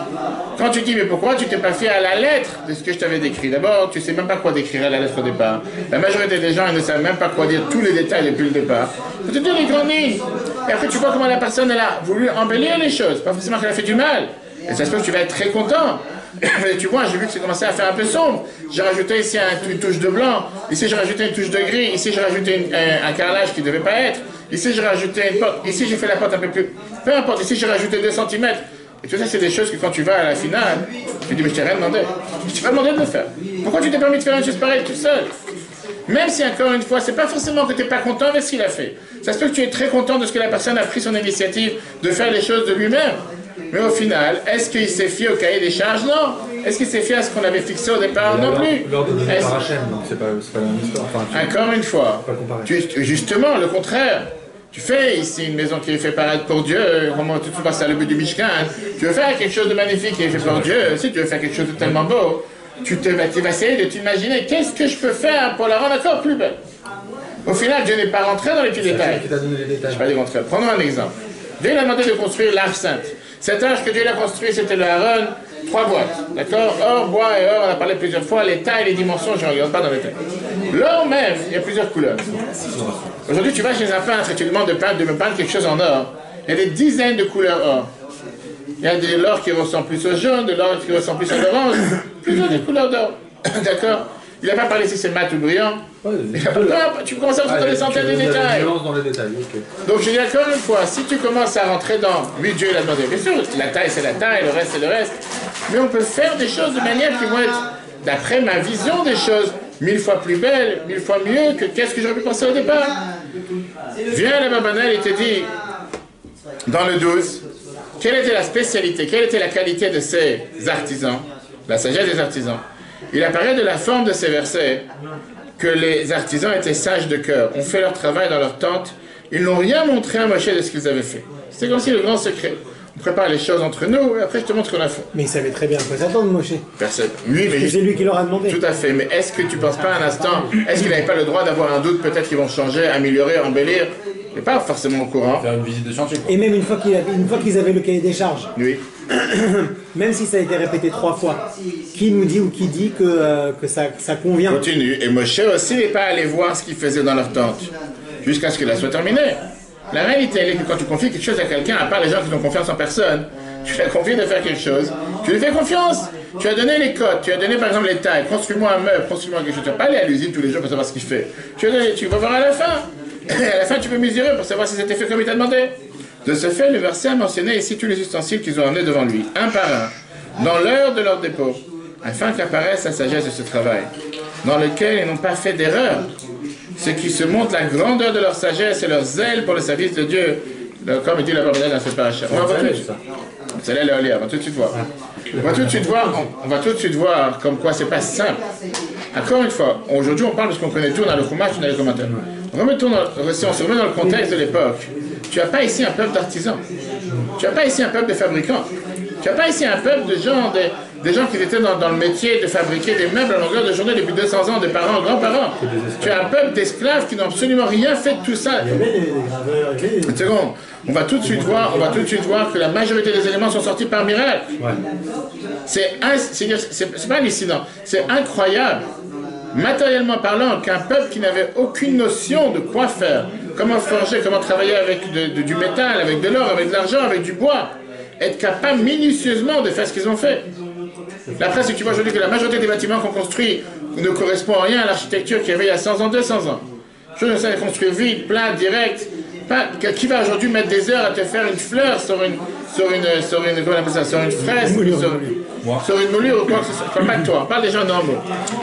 Speaker 2: Quand tu dis, mais pourquoi tu t'es pas fait à la lettre de ce que je t'avais décrit? D'abord, tu sais même pas quoi décrire à la lettre au départ. La majorité des gens, ils ne savent même pas quoi dire tous les détails depuis le départ. Tu te dis les grandes lignes. Et après, tu vois comment la personne, elle a voulu embellir les choses. Pas forcément qu'elle a fait du mal. Et ça se peut que tu vas être très content. Et tu vois, j'ai vu que c'est commencé à faire un peu sombre. J'ai rajouté ici une touche de blanc. Ici, j'ai rajouté une touche de gris. Ici, j'ai rajouté un carrelage qui ne devait pas être. Ici, j'ai rajouté une porte. Ici, j'ai fait la porte un peu plus... Peu importe. Ici, j'ai rajouté 2 cm. Et tout ça, c'est des choses que quand tu vas à la finale, tu dis, mais je t'ai rien demandé. Je t'ai pas demandé de le faire. Pourquoi tu t'es permis de faire une chose pareille tout seul? Même si, encore une fois, c'est pas forcément que tu n'es pas content avec ce qu'il a fait. Ça se peut que tu es très content de ce que la personne a pris son initiative de faire les choses de lui-même. Mais au final, est-ce qu'il s'est fié au cahier des charges? Non. Est-ce qu'il s'est fié à ce qu'on avait fixé au départ? Non plus.
Speaker 5: L'ordre donné par Hachem, donc c'est pas la même histoire. Enfin,
Speaker 2: encore une fois, justement, le contraire. Tu fais ici une maison qui est faite paraître pour Dieu, comment tu passes à le but du Mishkan. Tu veux faire quelque chose de magnifique qui est fait pour Dieu, si tu veux faire quelque chose de tellement beau, tu vas essayer de t'imaginer qu'est-ce que je peux faire pour la rendre encore plus belle. Au final, Dieu n'est pas rentré dans les petits détails. Je ne vais pas dire rentrer. Prenons un exemple. Dieu a demandé de construire l'arche sainte. Cet arche que Dieu a construit, c'était le Aaron, 3 boîtes. D'accord? Or, bois et or, on a parlé plusieurs fois, les tailles, les dimensions, je ne regarde pas dans les tailles. L'or même, il y a plusieurs couleurs. Aujourd'hui, tu vas chez un peintre et tu demandes de me peindre quelque chose en or. Il y a des dizaines de couleurs or. Il y a de l'or qui ressemble plus au jaune, de l'or qui ressemble plus à l'orange, plusieurs des couleurs d'or. D'accord? Il n'a pas parlé si c'est mat ou brillant. Tu commences à rentrer dans les centaines de détails.
Speaker 5: Dans les détails, ok.
Speaker 2: Donc je dis encore une fois, si tu commences à rentrer dans, oui Dieu l'a demandé, bien sûr, la taille c'est la taille, le reste c'est le reste, mais on peut faire des choses de manière qui vont être, d'après ma vision des choses, 1000 fois plus belles, 1000 fois mieux que qu'est-ce que j'aurais pu penser au départ. Viens la Babanel et te dit, dans le 12, quelle était la spécialité, quelle était la qualité de ces artisans, la sagesse des artisans. Il apparaît de la forme de ces versets que les artisans étaient sages de cœur, ont fait leur travail dans leur tente, ils n'ont rien montré à Moshe de ce qu'ils avaient fait. C'est comme si le grand secret. On prépare les choses entre nous et après je te montre ce qu'on a fait.
Speaker 4: Mais ils savaient très bien à quoi s'attendre, Moshe.
Speaker 2: Personne. Oui, mais
Speaker 4: c'est lui qui leur a demandé.
Speaker 2: Tout à fait. Mais est-ce que tu ne penses pas un instant, est-ce qu'il n'avait pas le droit d'avoir un doute, peut-être qu'ils vont changer, améliorer, embellir? Il n'est pas forcément au courant.
Speaker 3: Faire une visite de chantier.
Speaker 4: Et même une fois qu'ils avaient le cahier des charges,
Speaker 2: Oui.
Speaker 4: même si ça a été répété 3 fois, qui nous dit ou qui dit que ça convient?
Speaker 2: Continue. Et Moshe aussi n'est pas allé voir ce qu'ils faisaient dans leur tente, jusqu'à ce que la soit terminée. La réalité, elle est que quand tu confies quelque chose à quelqu'un, à part les gens qui n'ont confiance en personne, tu l'as confié de faire quelque chose, tu lui fais confiance. Tu as donné les codes, tu as donné par exemple les tailles, construis-moi un meuble, construis-moi quelque chose. Tu ne vas pas aller à l'usine tous les jours pour savoir ce qu'il fait. Tu vas voir à la fin. À la fin, tu peux mesurer pour savoir si c'était fait comme il t'a demandé. De ce fait, le verset a mentionné ici tous les ustensiles qu'ils ont amenés devant lui, un par un, dans l'heure de leur dépôt, afin qu'apparaisse la sagesse de ce travail, dans lequel ils n'ont pas fait d'erreur, ce qui se montre la grandeur de leur sagesse et leur zèle pour le service de Dieu, comme il dit la Bible dans ce paracha. On va voir tout de suite. Vous allez aller lire, on va tout de suite voir. On va tout de suite voir comme quoi c'est pas simple. Encore une fois, aujourd'hui on parle de ce qu'on connaît tout dans le Chumash, dans les commentaires. Si on se remet dans le contexte de l'époque, tu n'as pas ici un peuple d'artisans. Tu n'as pas ici un peuple de fabricants. Tu n'as pas ici un peuple de gens, des gens qui étaient dans le métier de fabriquer des meubles à longueur de journée depuis 200 ans, des parents, grands-parents. Tu as un peuple d'esclaves qui n'ont absolument rien fait de tout ça. Une seconde. On va tout de suite voir que la majorité des éléments sont sortis par miracle. C'est pas un incident. C'est incroyable. Matériellement parlant, qu'un peuple qui n'avait aucune notion de quoi faire, comment forger, comment travailler avec du métal, avec de l'or, avec de l'argent, avec du bois, être capable minutieusement de faire ce qu'ils ont fait. La presse, tu vois aujourd'hui que la majorité des bâtiments qu'on construit ne correspond en rien à l'architecture qu'il y avait il y a 100 ans, 200 ans. Je ne sais pas construire vite, plat, direct. Qui va aujourd'hui mettre des heures à te faire une fleur sur une comment on appelle ça, sur une fraise, sur une moulure ou quoi que ce soit. Je parle pas de toi, on parle des gens normaux.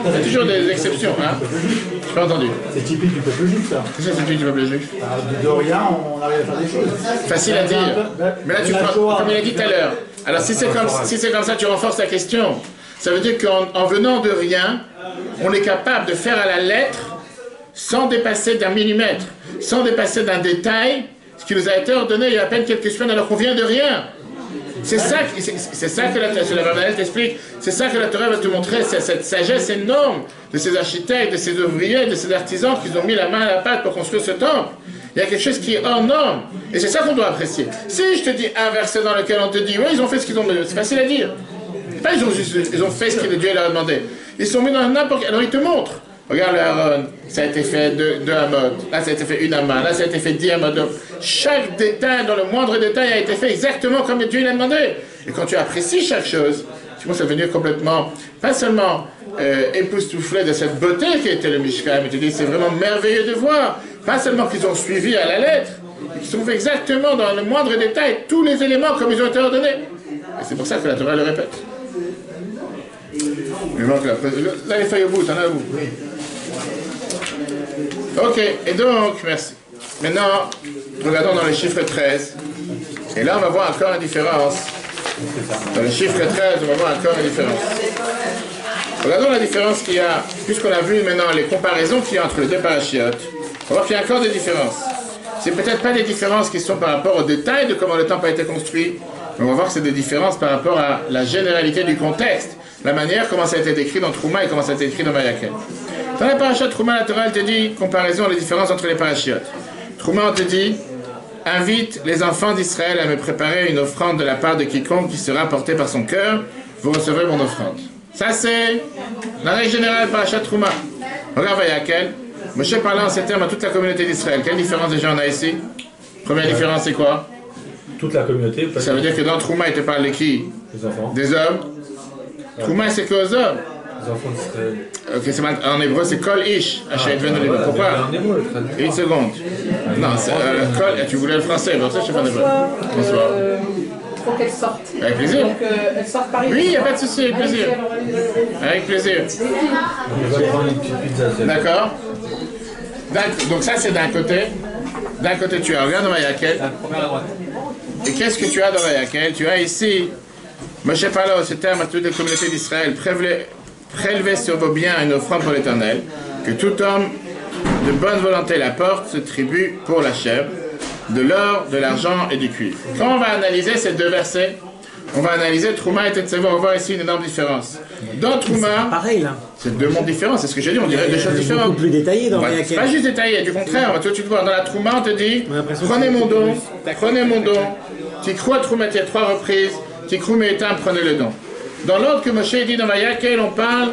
Speaker 2: Il y a toujours des exceptions, hein. Je pas entendu.
Speaker 5: C'est typique du peuple juif, ça.
Speaker 2: Qu'est-ce que c'est typique du peuple juif?
Speaker 5: De rien, on arrive à faire des choses.
Speaker 2: Facile à dire. Mais là, tu prends, comme il a dit tout à l'heure. Alors, si c'est comme ça, tu renforces la question. Ça veut dire qu'en venant de rien, on est capable de faire à la lettre sans dépasser d'un millimètre, sans dépasser d'un détail, ce qui nous a été ordonné il y a à peine quelques semaines alors qu'on vient de rien. C'est ça que la Barbanel t'explique. C'est ça que la Torah va te montrer, cette sagesse énorme de ces architectes, de ces ouvriers, de ces artisans qui ont mis la main à la pâte pour construire ce temple. Il y a quelque chose qui est hors norme. Et c'est ça qu'on doit apprécier. Si je te dis un verset dans lequel on te dit, oui, ils ont fait ce qu'ils ont besoin, c'est facile à dire. Pas ils ont fait ce que Dieu leur a demandé. Ils sont mis dans n'importe quel... Alors ils te montrent. Regarde le Aaron, ça a été fait deux amot. Là, ça a été fait une amah. Là, ça a été fait 10 amot. Chaque détail, dans le moindre détail, a été fait exactement comme Dieu l'a demandé. Et quand tu apprécies chaque chose, tu commences à devenir complètement, pas seulement époustouflé de cette beauté qui était le Mishkan, mais tu dis, c'est vraiment merveilleux de voir. Pas seulement qu'ils ont suivi à la lettre, mais qu'ils ont fait exactement dans le moindre détail tous les éléments comme ils ont été ordonnés. Et c'est pour ça que la Torah le répète. Il manque là, les feuilles au bout, t'en as au bout. Ok, et donc, merci. Maintenant, regardons dans le chiffre 13. Et là, on va voir encore une différence. Dans le chiffre 13, on va voir encore une différence. Regardons la différence qu'il y a, puisqu'on a vu maintenant les comparaisons qu'il y a entre les deux parachiotes. On va voir qu'il y a encore des différences. C'est peut-être pas des différences qui sont par rapport au détail de comment le temple a été construit, mais on va voir que c'est des différences par rapport à la généralité du contexte, la manière comment ça a été décrit dans Trouma et comment ça a été écrit dans Vayakel. Dans la parachute Trouma, la Torah te dit comparaison, les différences entre les parachiotes. Trouma, on te dit invite les enfants d'Israël à me préparer une offrande de la part de quiconque qui sera porté par son cœur, vous recevrez mon offrande. Ça c'est la règle générale parachute Trouma. Regarde Vayakel. Moshe parlait en ces termes à toute la communauté d'Israël. Quelle différence déjà on a ici? Première différence, c'est quoi?
Speaker 5: Toute la communauté.
Speaker 2: Ça veut dire que dans Trouma, il te parle de qui?
Speaker 5: Des enfants.
Speaker 2: Des hommes. Trouma, c'est qu'aux hommes.
Speaker 5: Les enfants d'Israël.
Speaker 2: Ok, en hébreu, c'est Kol Ish. Pourquoi? Une seconde. Non, c'est Kol. Tu voulais le français, bon, ça, je sais pas en hébreu. Bonsoir.
Speaker 6: Il faut qu'elle sorte.
Speaker 2: Avec plaisir.
Speaker 6: Donc, elle sort par ici.
Speaker 2: Oui, il n'y a pas de souci, avec plaisir. Avec plaisir.
Speaker 5: On va prendre une petite pizza.
Speaker 2: D'accord. Donc ça, c'est d'un côté. D'un côté, tu as, regarde dans Vayakel. Et qu'est-ce que tu as dans Vayakel? Tu as ici, Moshe parla au terme à toutes les communautés d'Israël, prélevez sur vos biens une offrande pour l'Éternel, que tout homme de bonne volonté la porte, ce tribut pour la chèvre, de l'or, de l'argent et du cuivre. Quand on va analyser ces deux versets, on va analyser Trouma et Tetzaveh, on va voir ici une énorme différence. Dans Trouma,
Speaker 4: pareil là.
Speaker 2: c'est deux mondes différents, c'est ce que j'ai dit, on dirait deux choses
Speaker 4: C'est
Speaker 2: différentes.
Speaker 4: beaucoup plus détaillé dans
Speaker 2: C'est
Speaker 4: Vayakel.
Speaker 2: pas juste détaillé, du contraire, on va tout de suite voir. Dans la Trouma, on te dit, prenez mon don, Tikrou à Trouma, il y a 3 reprises, Tikrou Meitam, prenez le don. Dans l'ordre que Moshe dit dans Vayakel, on parle,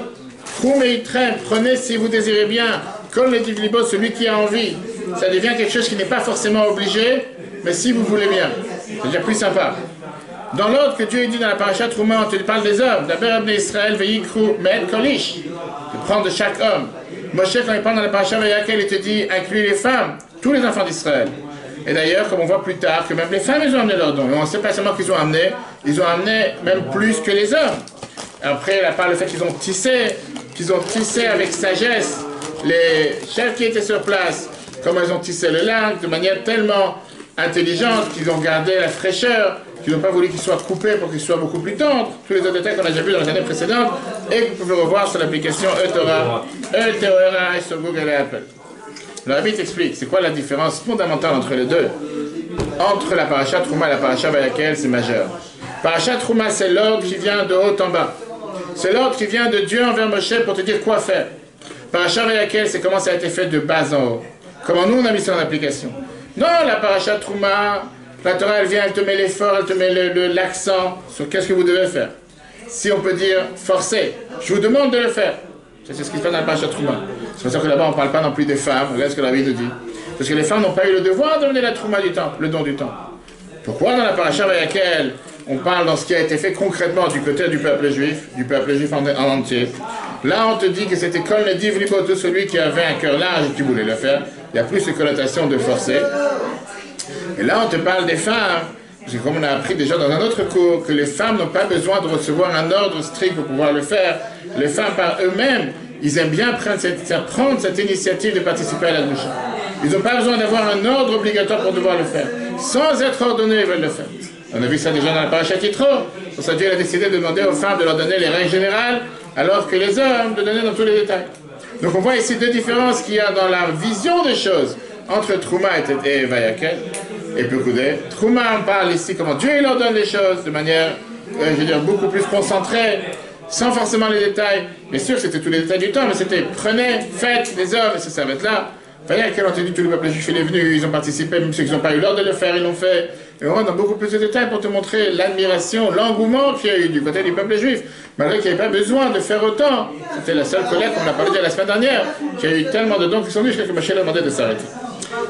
Speaker 2: Troum et Itrem, prenez si vous désirez bien, comme le dit Libo, celui qui a envie. Ça devient quelque chose qui n'est pas forcément obligé, mais si vous voulez bien. C'est déjà plus sympa. Dans l'ordre que Dieu dit dans la paracha Trouma, on te parle des hommes. D'abord, Abne Israël, Veikru, Me'et Kolish. De prendre de chaque homme. Moshe, quand il parle dans la paracha Vayakel, il te dit inclut les femmes, tous les enfants d'Israël. Et d'ailleurs, comme on voit plus tard, que même les femmes, ils ont amené leur don. Et on ne sait pas seulement qu'ils ont amené, ils ont amené même plus que les hommes. Après, là, par le fait qu'ils ont tissé avec sagesse les chefs qui étaient sur place, comment ils ont tissé le linge de manière tellement intelligente qu'ils ont gardé la fraîcheur, qu'ils n'ont pas voulu qu'il soit coupé pour qu'il soit beaucoup plus tendre. Tous les autres détails qu'on a déjà vus dans les années précédentes et que vous pouvez revoir sur l'application eTorah et sur Google et Apple. Le Rabbi t'explique, c'est quoi la différence fondamentale entre les deux? Entre la paracha Trouma et la paracha Vayakel, c'est majeur. Paracha Trouma, c'est l'ordre qui vient de haut en bas. C'est l'ordre qui vient de Dieu envers Moshe pour te dire quoi faire. Paracha Vayakel, c'est comment ça a été fait de bas en haut. Comment nous, on a mis ça en application. Non, la paracha Trouma, la Torah, elle vient, elle te met l'effort, elle te met l'accent sur qu'est-ce que vous devez faire. Si on peut dire forcer, je vous demande de le faire. C'est ce qui se passe dans la paracha Trouma. C'est pour ça que là-bas, on ne parle pas non plus des femmes. Regarde ce que la Bible dit. Parce que les femmes n'ont pas eu le devoir de donner la Trouma du temple, le don du temple. Pourquoi dans la paracha Vayakel, on parle dans ce qui a été fait concrètement du côté du peuple juif en entier. Là, on te dit que c'était comme le dit Vlibo, tout celui qui avait un cœur large et qui voulait le faire. Il y a plus de connotation de forcer. Et là, on te parle des femmes. Parce que comme on a appris déjà dans un autre cours, que les femmes n'ont pas besoin de recevoir un ordre strict pour pouvoir le faire. Les femmes, par eux-mêmes, ils aiment bien prendre cette initiative de participer à la douche. Ils n'ont pas besoin d'avoir un ordre obligatoire pour devoir le faire. Sans être ordonnés, ils veulent le faire. On a vu ça déjà dans la paracha Yitro. Pour ça, Dieu a décidé de demander aux femmes de leur donner les règles générales, alors que les hommes de donner dans tous les détails. Donc on voit ici deux différences qu'il y a dans la vision des choses entre Trouma et Vayakel. Et Pekudé. Trouma, on parle ici comment Dieu il ordonne les choses de manière, je veux dire, beaucoup plus concentrée, sans forcément les détails. Bien sûr, c'était tous les détails du temps, mais c'était prenez, faites les œuvres, et ça s'arrête là. Voyez à quel on te dit tout le peuple juif il est venu, ils ont participé, même ceux qui n'ont pas eu l'ordre de le faire, ils l'ont fait. Et on rentre dans beaucoup plus de détails pour te montrer l'admiration, l'engouement qu'il y a eu du côté du peuple juif, malgré qu'il n'y avait pas besoin de faire autant. C'était la seule collecte, comme on a parlé déjà la semaine dernière, qu'il y a eu tellement de dons qui sont venus jusqu'à ce que Moshe leur demandait de s'arrêter.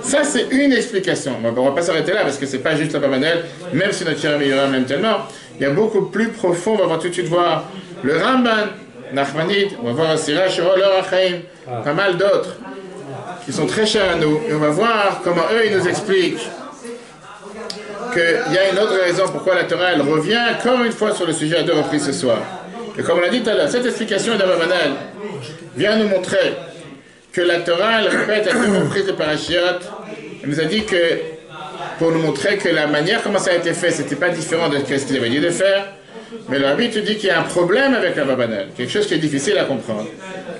Speaker 2: Ça, c'est une explication. Bon, on ne va pas s'arrêter là, parce que ce n'est pas juste la Mamanel, même si notre cher Yoram l'aime tellement. Il y a beaucoup plus profond, on va tout de suite voir le Ramban, Nachmanide, on va voir aussi Rashi, L'Or HaChaim, pas mal d'autres qui sont très chers à nous, et on va voir comment eux ils nous expliquent qu'il y a une autre raison pourquoi la Torah elle revient encore une fois sur le sujet à 2 reprises ce soir. Et comme on l'a dit tout à l'heure, cette explication d'Abamanel vient nous montrer que la Torah elle répète à 2 reprises de parashiot. Elle nous a dit que pour nous montrer que la manière comment ça a été fait, c'était pas différent de ce qu'il avait dit de faire. Mais le Rabbi te dit qu'il y a un problème avec Abamanel, quelque chose qui est difficile à comprendre.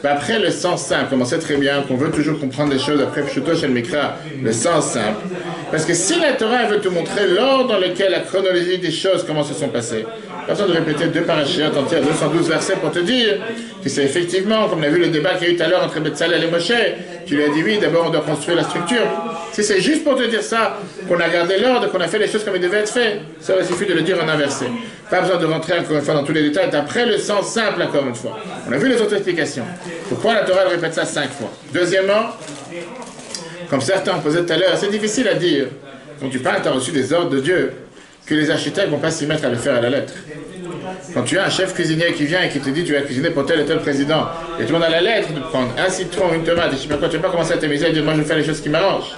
Speaker 2: Mais après, le sens simple, comme on sait très bien qu'on veut toujours comprendre les choses après Pshuto Shel Mikra, le sens simple. Parce que si la Torah veut te montrer l'ordre dans lequel la chronologie des choses, comment se sont passées, pas besoin de répéter 2 parashiot entières, 212 versets pour te dire que c'est effectivement, comme on a vu le débat qu'il y a eu tout à l'heure entre Betzalel et Moshe, tu lui as dit oui, d'abord on doit construire la structure. Si c'est juste pour te dire ça, qu'on a gardé l'ordre, qu'on a fait les choses comme ils devaient être faites, ça va suffire de le dire en inversé. Pas besoin de rentrer encore une fois dans tous les détails, d'après le sens simple encore une fois. On a vu les autres explications. Pourquoi la Torah elle répète ça 5 fois? Deuxièmement, comme certains ont posé tout à l'heure, c'est difficile à dire, quand tu parles, tu as reçu des ordres de Dieu, que les architectes ne vont pas s'y mettre à le faire à la lettre. Quand tu as un chef cuisinier qui vient et qui te dit tu vas cuisiner pour tel et tel président, et tu demandes à la lettre de prendre un citron, une tomate, et je sais pas quoi, tu ne vas pas commencer à t'amuser et dire moi je vais faire les choses qui m'arrangent.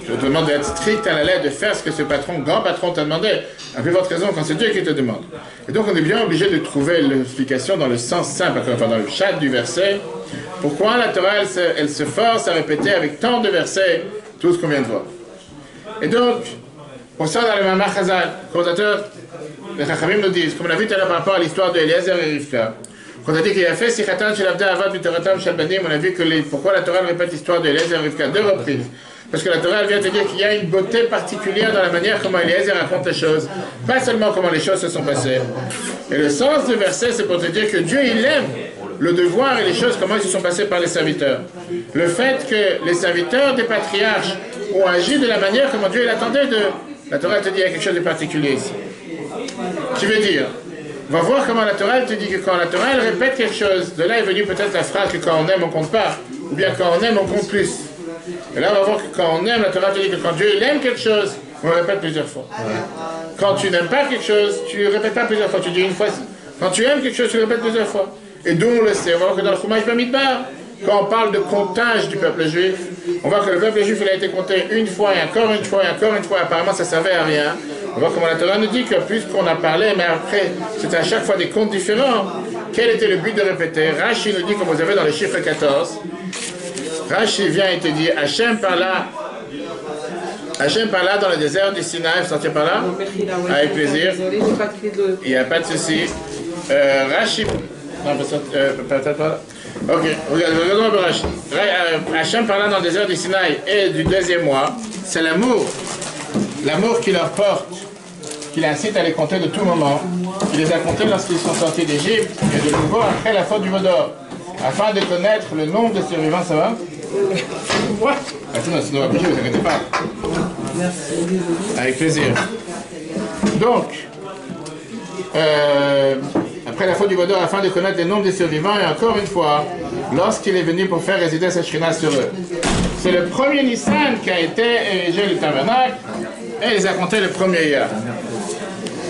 Speaker 2: Je te demande d'être strict à la lettre, de faire ce que ce patron, grand patron t'a demandé. À plus forte raison quand c'est Dieu qui te demande. Et donc on est bien obligé de trouver l'explication dans le sens simple, enfin dans le chat du verset. Pourquoi la Torah elle se force à répéter avec tant de versets tout ce qu'on vient de voir. Et donc, pour ça dans le Mamar Chazal, le commentateur, les Chachamim nous disent, comme on a vu tout à l'heure par rapport à l'histoire de Eliezer et Rivka, quand on a dit qu'il a fait Sichatan Shel Avda Avad B'Toratam Shel Banim, on a vu que pourquoi la Torah répète l'histoire de Eliezer et Rivka 2 reprises. Parce que la Torah elle vient te dire qu'il y a une beauté particulière dans la manière comment Eliezer raconte les choses, pas seulement comment les choses se sont passées. Et le sens du verset, c'est pour te dire que Dieu, il aime le devoir et les choses, comment ils se sont passées par les serviteurs. Le fait que les serviteurs des patriarches ont agi de la manière comment Dieu l'attendait de... La Torah te dit qu'il y a quelque chose de particulier ici. Tu veux dire, on va voir comment la Torah te dit que quand la Torah elle répète quelque chose, de là est venue peut-être la phrase que quand on aime on compte pas, ou bien quand on aime on compte plus. Et là on va voir que quand on aime, la Torah te dit que quand Dieu il aime quelque chose, on le répète plusieurs fois. Quand tu n'aimes pas quelque chose, tu ne le répètes pas plusieurs fois, tu dis une fois. Quand tu aimes quelque chose, tu le répètes plusieurs fois. Et d'où on le sait, on va voir que dans le Chumash Bamidbar, quand on parle de comptage du peuple juif, on voit que le peuple juif il a été compté une fois et encore une fois et encore une fois, apparemment ça ne servait à rien. On voit comment la Torah nous dit que puisqu'on a parlé, mais après c'était à chaque fois des comptes différents, quel était le but de répéter? Rashi nous dit, comme vous avez dans le chiffre 14, Rashi vient et te dit, Hachem par là dans le désert du Sinaï, vous sentez par là? Avec plaisir. Il n'y a pas de souci. Rashi... Non, peut-être pas. Ok, regardons un peu Rashi. Hachem parlant dans le désert du Sinaï et du 2e mois, c'est l'amour qu'il leur porte, qu'il incite à les compter de tout moment. Il les a comptés lorsqu'ils sont sortis d'Égypte et de nouveau après la faute du veau d'or, afin de connaître le nombre de survivants, ça va? What? Attends, sinon on va bouger, vous inquiétez pas. Avec plaisir. Donc, après la faute du veau d'or, afin de connaître le nombre des survivants, et encore une fois, lorsqu'il est venu pour faire résider sa Shekhinah sur eux. C'est le premier Nissan qui a été érigé le tabernacle, et il les a comptés le premier Iyar.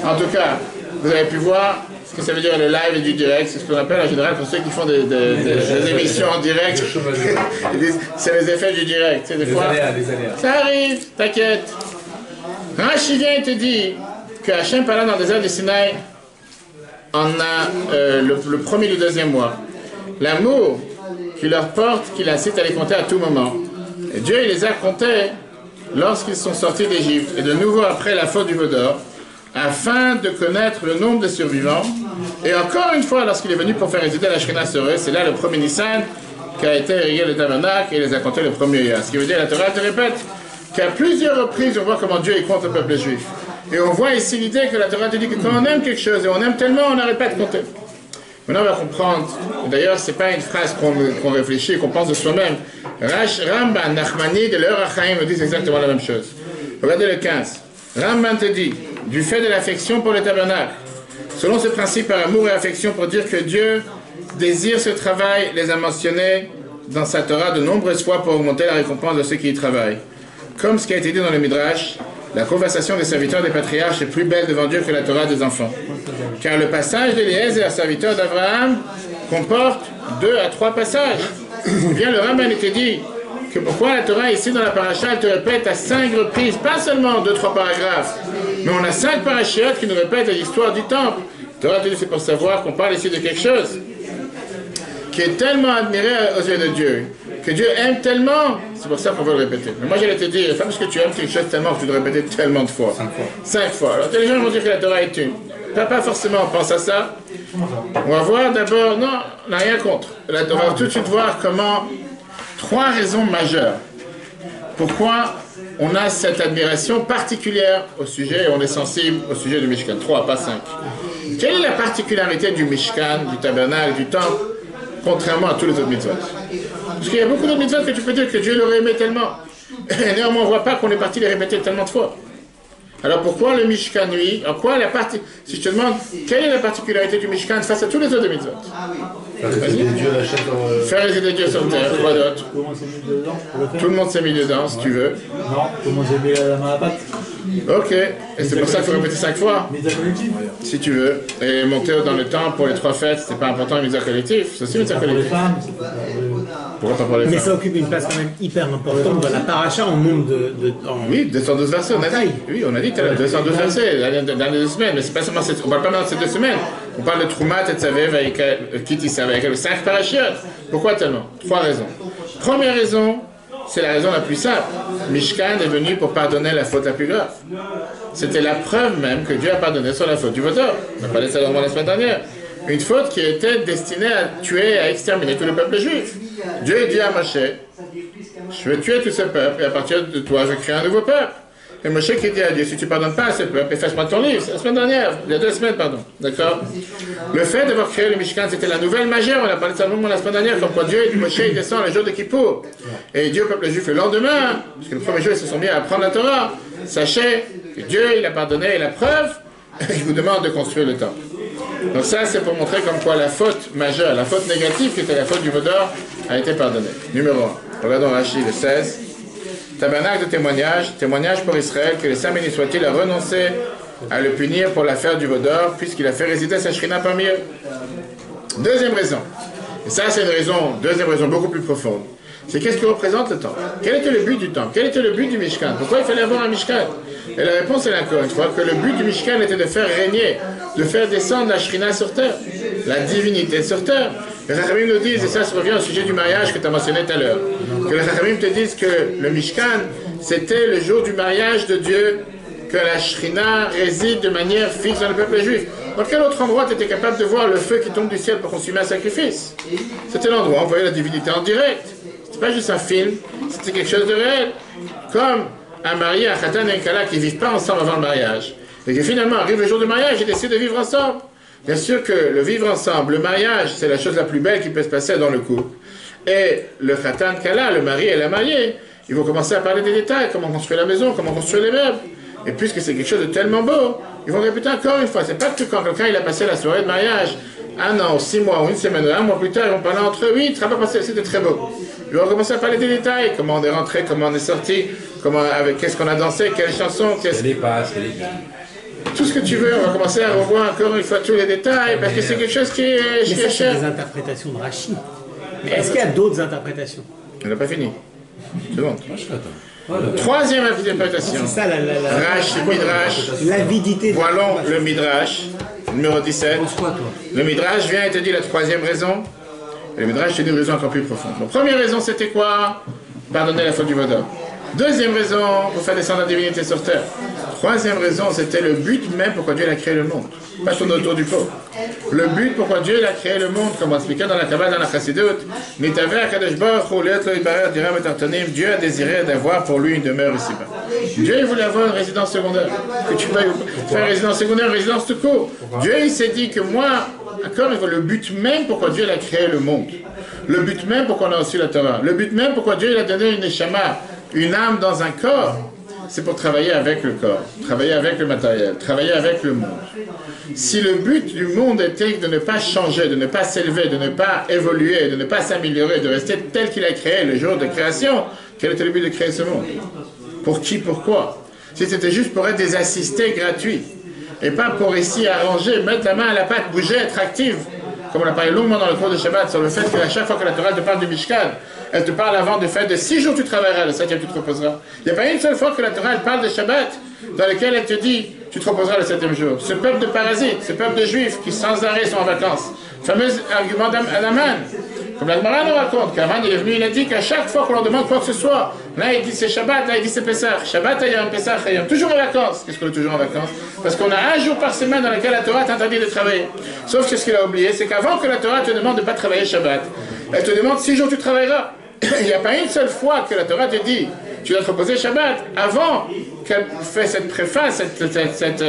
Speaker 2: En tout cas, vous avez pu voir ce que ça veut dire le live et du direct, c'est ce qu'on appelle en général pour ceux qui font des émissions en direct. C'est les effets du direct. C'est des fois. Ça arrive, t'inquiète. Rashi vient et te dit que Hachem parla dans le désert du Sinaï en a le premier et le 2e mois. L'amour qu'il leur porte, qu'il incite à les compter à tout moment. Et Dieu il les a comptés lorsqu'ils sont sortis d'Égypte et de nouveau après la faute du veau d'or, afin de connaître le nombre de survivants. Et encore une fois, lorsqu'il est venu pour faire résider la Shekhinah sur eux, c'est là le premier Nissan qui a été érigé le tabernacle et il les a comptés le premier Iyar. Ce qui veut dire, la Torah te répète qu'à plusieurs reprises, on voit comment Dieu est contre le peuple juif. Et on voit ici l'idée que la Torah te dit que quand on aime quelque chose, et on aime tellement, on n'arrête pas de compter. Maintenant, on va comprendre. D'ailleurs, ce n'est pas une phrase qu'on réfléchit, qu'on pense de soi-même. Ramban, Nachmani, de l'Or HaChaim nous disent exactement la même chose. Regardez le 15. Ramban te dit, du fait de l'affection pour le tabernacle, selon ce principe par amour et affection pour dire que Dieu désire ce travail, les a mentionnés dans sa Torah de nombreuses fois pour augmenter la récompense de ceux qui y travaillent. Comme ce qui a été dit dans le Midrash, la conversation des serviteurs des patriarches est plus belle devant Dieu que la Torah des enfants. Car le passage d'Éliézer, serviteur d'Abraham, comporte 2 à 3 passages. Eh bien, le Ramban était dit que pourquoi la Torah ici dans la paracha, elle te répète à 5 reprises, pas seulement 2-3 paragraphes, mais on a 5 parachiotes qui nous répètent l'histoire du temple. La Torah te dit c'est pour savoir qu'on parle ici de quelque chose qui est tellement admiré aux yeux de Dieu, que Dieu aime tellement, c'est pour ça qu'on veut le répéter. Mais moi j'allais te dire, c'est pas parce que tu aimes quelque chose tellement que tu dois le répéter tellement de fois. 5 fois. Alors les gens vont dire que la Torah est une. Pas forcément on pense à ça. On va voir d'abord, non, on n'a rien contre. On va tout de suite voir comment, 3 raisons majeures. Pourquoi on a cette admiration particulière au sujet, et on est sensible au sujet du Mishkan. 3, pas 5. Quelle est la particularité du Mishkan, du tabernacle, du temple, contrairement à tous les autres mitzvot? Parce qu'il y a beaucoup d'autres mitzvot que tu peux dire que Dieu l'aurait aimé tellement. Et néanmoins, on ne voit pas qu'on est parti les répéter tellement de fois. Alors pourquoi le Mishkan, lui, en quoi la partie, si je te demande, quelle est la particularité du Mishkan face à tous les autres mitzvot? Faire résider Dieu sur terre, quoi d'autre? Tout le monde s'est mis dedans, si tu veux.
Speaker 5: Non, tout le monde s'est mis la main à la pâte.
Speaker 2: Ok, et c'est pour ça qu'il faut répéter 5 fois. Si tu veux. Et monter dans le temps pour les 3 fêtes, c'est pas important, une misère collective. C'est aussi une misère collective. Pourquoi pas pour les femmes?
Speaker 4: Mais ça occupe une place quand même hyper importante dans la paracha en nombre de
Speaker 2: oui, 212 versets, on a dit. Oui, on a dit 212 versets dans les 2 semaines, mais c'est pas seulement on parle pas de ces 2 semaines. On parle de Troumat et Tzavev avec Kitissa, avec 5 parachiotes. Pourquoi tellement? 3 raisons. Première raison, c'est la raison la plus simple. Mishkan est venu pour pardonner la faute la plus grave. C'était la preuve même que Dieu a pardonné sur la faute du voteur. On a parlé de ça la semaine dernière. Une faute qui était destinée à tuer, à exterminer tout le peuple juif. Dieu dit à Moshe, je vais tuer tout ce peuple et à partir de toi, je crée un nouveau peuple. Et Moshe qui dit à Dieu, si tu ne pardonnes pas à ce peuple, efface-moi ton livre. C'est la semaine dernière, il y a 2 semaines, pardon. D'accord? Le fait d'avoir créé le Mishkan, c'était la nouvelle majeure. On a parlé de ça la semaine dernière, comme quoi Dieu, Moshe, il descend le jour de Kippour. Et Dieu au peuple juif le lendemain, parce que le premier jour, ils se sont mis à apprendre la Torah. Sachez que Dieu, il a pardonné, et la preuve, il vous demande de construire le temple. Donc ça, c'est pour montrer comme quoi la faute majeure, la faute négative, qui était la faute du Vaudor, a été pardonnée. Numéro 1. Regardons Rashi, le 16. Tabernacle de témoignage, témoignage pour Israël, que les saints bénis soient-ils a renoncé à le punir pour l'affaire du Vaudor, puisqu'il a fait résider sa shrina parmi eux. Deuxième raison. Et ça, c'est deuxième raison beaucoup plus profonde. C'est qu'est-ce que représente le temple? Quel était le but du temple? Quel était le but du Mishkan? Pourquoi il fallait avoir un Mishkan? Et la réponse est encore une fois que le but du Mishkan était de faire régner, de faire descendre la Shrina sur terre, la divinité sur terre. Les Chachamim nous disent, et ça se revient au sujet du mariage que tu as mentionné tout à l'heure, que les Chachamim te disent que le Mishkan, c'était le jour du mariage de Dieu, que la Shrina réside de manière fixe dans le peuple juif. Dans quel autre endroit tu étais capable de voir le feu qui tombe du ciel pour consumer un sacrifice? C'était l'endroit où on voyait la divinité en direct. C'était pas juste un film, c'était quelque chose de réel. Comme un marié, un khatan et un kala qui ne vivent pas ensemble avant le mariage. Et que finalement arrive le jour du mariage, ils décident de vivre ensemble. Bien sûr que le vivre ensemble, le mariage, c'est la chose la plus belle qui peut se passer dans le couple. Et le khatan kala, le mari et la mariée, ils vont commencer à parler des détails, comment construire la maison, comment construire les meubles. Et puisque c'est quelque chose de tellement beau, ils vont répéter encore une fois. C'est pas que quand quelqu'un il a passé la soirée de mariage, 1 an, 6 mois ou 1 semaine, 1 mois plus tard, ils vont parler entre eux. Oui, ça va passer, c'était très beau. Ils vont commencer à parler des détails, comment on est rentré, comment on est sorti, qu'est-ce qu'on a dansé, quelles chansons, tout ce que tu veux. On va commencer à revoir encore une fois tous les détails, parce que c'est quelque chose qui est
Speaker 4: Mais ça,
Speaker 2: cher.
Speaker 4: c'est des interprétations de Rashi. Mais est-ce qu'il y a d'autres interprétations?
Speaker 2: On n'a pas fini. C'est bon. Troisième interprétation.
Speaker 4: C'est ça
Speaker 2: Rash, Midrash.
Speaker 4: l'avidité.
Speaker 2: Voilons le Midrash, numéro 17. Le Midrash vient et te dit la troisième raison. Et le Midrash te dit une raison encore plus profonde. Donc, première raison, c'était quoi? Pardonner la faute du Vaudor. Deuxième raison, pour faire descendre la divinité sur terre. Troisième raison, c'était le but même pourquoi Dieu a créé le monde. Pas tourner autour du pot. Le but pourquoi Dieu il a créé le monde, comme on expliquait dans la Kabbalah, dans la Chassidut, Dieu a désiré d'avoir pour lui une demeure ici-bas. Dieu il voulait avoir une résidence secondaire. Que tu veuilles faire une résidence secondaire, une résidence tout court. Dieu il s'est dit que moi, d'accord, le but même pourquoi Dieu il a créé le monde. Le but même pourquoi on a reçu la Torah. Le but même pourquoi Dieu il a donné une neshama, une âme dans un corps. C'est pour travailler avec le corps, travailler avec le matériel, travailler avec le monde. Si le but du monde était de ne pas changer, de ne pas s'élever, de ne pas évoluer, de ne pas s'améliorer, de rester tel qu'il a créé le jour de création, quel était le but de créer ce monde? Pour qui, pourquoi? Si c'était juste pour être des assistés gratuits, et pas pour ici arranger, mettre la main à la pâte, bouger, être active, comme on a parlé longuement dans le cours de Shabbat, sur le fait qu'à chaque fois que la Torah te parle du Mishkan, elle te parle avant du fait de 6 jours tu travailleras, le 7e tu te reposeras. Il n'y a pas une seule fois que la Torah elle parle de Shabbat, dans lequel elle te dit tu te reposeras le 7e jour. Ce peuple de parasites, ce peuple de juifs qui sans arrêt sont en vacances. Le fameux argument d'Aman. Comme la Gemara nous raconte, qu'Aman est venu, il a dit qu'à chaque fois qu'on leur demande quoi que ce soit, là il dit c'est Shabbat, là il dit c'est Pessah. Shabbat, Ayam, Pessah, Ayam. Toujours en vacances. Qu'est-ce qu'on est toujours en vacances? Parce qu'on a un jour par semaine dans lequel la Torah t'interdit de travailler. Sauf que ce qu'il a oublié, c'est qu'avant que la Torah te demande de ne pas travailler Shabbat, elle te demande 6 jours tu travailleras. Il n'y a pas une seule fois que la Torah te dit tu dois te reposer Shabbat avant qu'elle fait cette préface, cette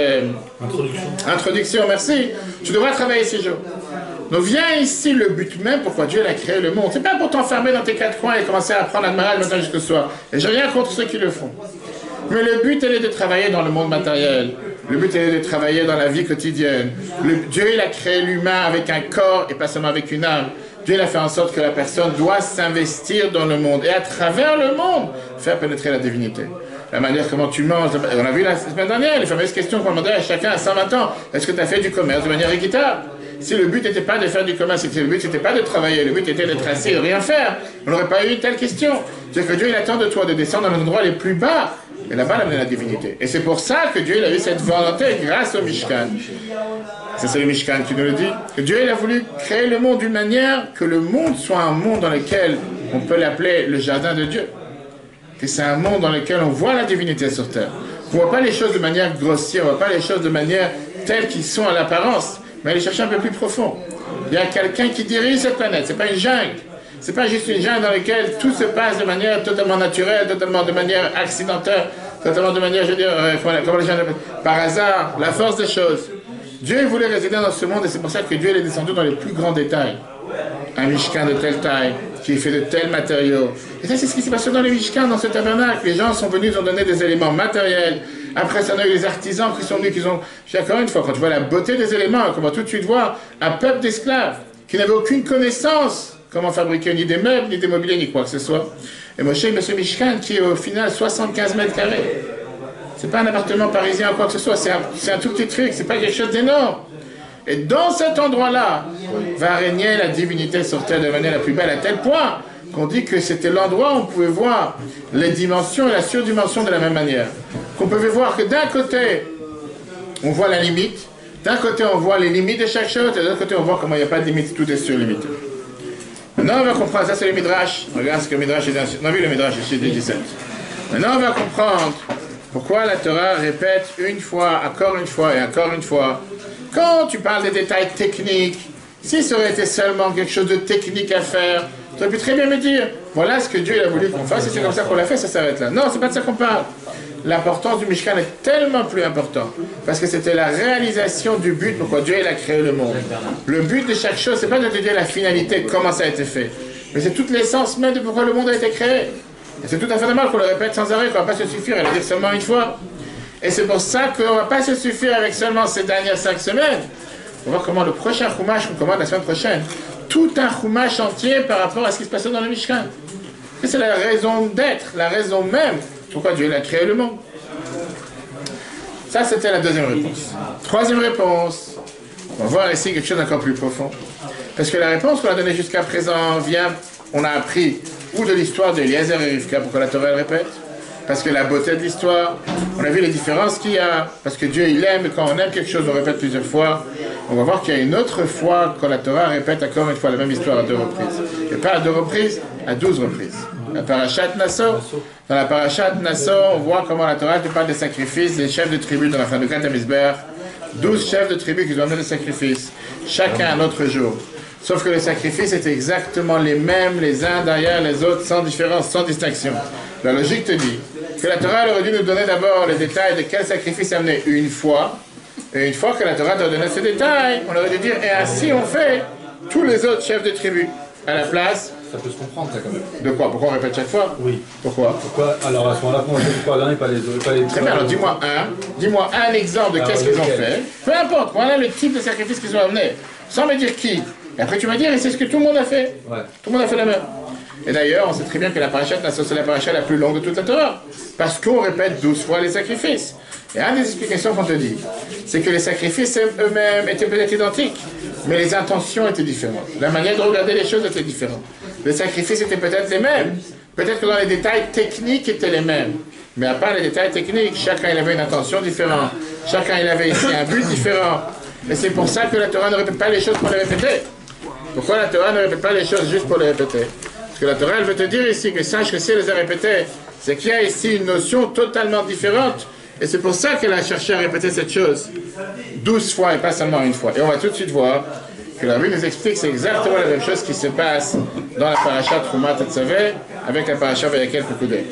Speaker 2: introduction, merci, tu devras travailler 6 jours. Donc viens ici le but même pourquoi Dieu a créé le monde. C'est pas pour t'enfermer dans tes 4 coins et commencer à apprendre la Gemara le matin jusqu'au soir. Et j'ai rien contre ceux qui le font. Mais le but est de travailler dans le monde matériel. Le but est de travailler dans la vie quotidienne. Dieu il a créé l'humain avec un corps et pas seulement avec une âme. Dieu il a fait en sorte que la personne doit s'investir dans le monde et à travers le monde faire pénétrer la divinité. La manière comment tu manges, on a vu la semaine dernière les fameuses questions qu'on demandait à chacun à 120 ans. Est-ce que tu as fait du commerce de manière équitable? Si le but n'était pas de faire du commerce, si le but n'était pas de travailler, le but était d'être assis et de rien faire, on n'aurait pas eu une telle question. C'est que Dieu il attend de toi de descendre dans les endroits les plus bas. Et là-bas, il a la divinité. Et c'est pour ça que Dieu il a eu cette volonté grâce au Mishkan. C'est le Mishkan qui nous le dit. Que Dieu il a voulu créer le monde d'une manière que le monde soit un monde dans lequel on peut l'appeler le jardin de Dieu. Que c'est un monde dans lequel on voit la divinité sur terre. On ne voit pas les choses de manière grossière, on ne voit pas les choses de manière telles qu'ils sont à l'apparence, mais aller chercher un peu plus profond. Il y a quelqu'un qui dirige cette planète, c'est pas une jungle. C'est pas juste une jungle dans laquelle tout se passe de manière totalement naturelle, totalement de manière accidentelle, totalement de manière, je veux dire, comment les gens l'appellent, par hasard, la force des choses. Dieu voulait résider dans ce monde et c'est pour ça que Dieu est descendu dans les plus grands détails. Un Mishkan de telle taille, qui est fait de tels matériaux. Et ça, c'est ce qui s'est passé dans les Mishkan, dans ce tabernacle. Les gens sont venus, ils ont donné des éléments matériels. Après, ça, on a eu les artisans qui sont venus, qui ont... Encore une fois, quand tu vois la beauté des éléments, comment tout de suite voir un peuple d'esclaves qui n'avait aucune connaissance comment fabriquer ni des meubles, ni des mobiliers, ni quoi que ce soit. Et Moshe, il met ce Mishkan qui est au final 75 mètres carrés. C'est pas un appartement parisien ou quoi que ce soit, c'est un tout petit truc, c'est pas quelque chose d'énorme. Et dans cet endroit-là, va régner la divinité sur terre de manière la plus belle, à tel point qu'on dit que c'était l'endroit où on pouvait voir les dimensions et la surdimension de la même manière. Qu'on pouvait voir que d'un côté, on voit la limite, d'un côté on voit les limites de chaque chose, et de l'autre côté on voit comment il n'y a pas de limite, tout est surlimité. Maintenant on va comprendre, ça c'est le Midrash, regarde ce que le Midrash est dans... On a vu le Midrash ici, 17. Maintenant on va comprendre pourquoi la Torah répète une fois, encore une fois et encore une fois. Quand tu parles des détails techniques, si ça aurait été seulement quelque chose de technique à faire, tu aurais pu très bien me dire, voilà ce que Dieu a voulu qu'on fasse, et c'est comme ça qu'on l'a fait, ça s'arrête là. Non, c'est pas de ça qu'on parle. L'importance du Mishkan est tellement plus importante, parce que c'était la réalisation du but pourquoi Dieu a créé le monde. Le but de chaque chose, c'est pas de te dire la finalité, comment ça a été fait, mais c'est toute l'essence même de pourquoi le monde a été créé. Et c'est tout à fait normal qu'on le répète sans arrêt, qu'on ne va pas se suffire à le dire seulement une fois. Et c'est pour ça qu'on ne va pas se suffire avec seulement ces dernières 5 semaines. On va voir comment le prochain Chumash qu'on commande la semaine prochaine, tout un Chumash entier par rapport à ce qui se passait dans le Mishkan. Et c'est la raison d'être, la raison même pourquoi Dieu a créé le monde. Ça, c'était la deuxième réponse. Troisième réponse, on va voir ici quelque chose d'encore plus profond. Parce que la réponse qu'on a donnée jusqu'à présent vient, on a appris, ou de l'histoire d'Eliezer et Rivka, pourquoi la Torah elle répète, parce que la beauté de l'histoire, on a vu les différences qu'il y a, parce que Dieu il aime, et quand on aime quelque chose, on répète plusieurs fois. On va voir qu'il y a une autre fois, quand la Torah répète encore une fois la même histoire à 2 reprises. Et pas à 2 reprises, à 12 reprises. La parashat Nassau, dans la parashat Nassau, on voit comment la Torah te parle des sacrifices des chefs de tribu dans la Chanukah Tamizber, 12 chefs de tribu qui ont amené le sacrifice, chacun un autre jour. Sauf que les sacrifices étaient exactement les mêmes, les uns derrière les autres, sans différence, sans distinction. La logique te dit que la Torah aurait dû nous donner d'abord les détails de quel sacrifice amener une fois, et une fois que la Torah t'a donné ces détails, on aurait dû dire, et ainsi on fait tous les autres chefs de tribu. À la place...
Speaker 3: Ça peut se comprendre, ça, quand même.
Speaker 2: De quoi? Pourquoi on répète chaque fois?
Speaker 5: Oui.
Speaker 2: Pourquoi?
Speaker 5: Pourquoi? Alors, à ce moment-là, pourquoi on fait pas l'un et pas les autres?
Speaker 2: Très bien, alors dis-moi un exemple de qu'est-ce qu'ils ont fait. Peu importe, voilà le type de sacrifice qu'ils ont amené, sans me dire qui. Et après tu vas dire, et c'est ce que tout le monde a fait.
Speaker 3: Ouais.
Speaker 2: Tout le monde a fait la même. Et d'ailleurs, on sait très bien que la paracha de Nassau, c'est la paracha la plus longue de toute la Torah. Parce qu'on répète 12 fois les sacrifices. Et une des explications qu'on te dit, c'est que les sacrifices eux-mêmes étaient peut-être identiques, mais les intentions étaient différentes. La manière de regarder les choses était différente. Les sacrifices étaient peut-être les mêmes. Peut-être que dans les détails techniques étaient les mêmes. Mais à part les détails techniques, chacun il avait une intention différente. Chacun il avait ici un but différent. Et c'est pour ça que la Torah ne répète pas les choses pour les répéter. Pourquoi la Torah ne répète pas les choses juste pour les répéter? Parce que la Torah elle veut te dire ici que sache que si elle les a répétées, c'est qu'il y a ici une notion totalement différente. Et c'est pour ça qu'elle a cherché à répéter cette chose 12 fois et pas seulement une fois. Et on va tout de suite voir que la Bible nous explique que c'est exactement la même chose qui se passe dans la paracha Troumat Tetzavé avec la paracha Vayakel Pekudei.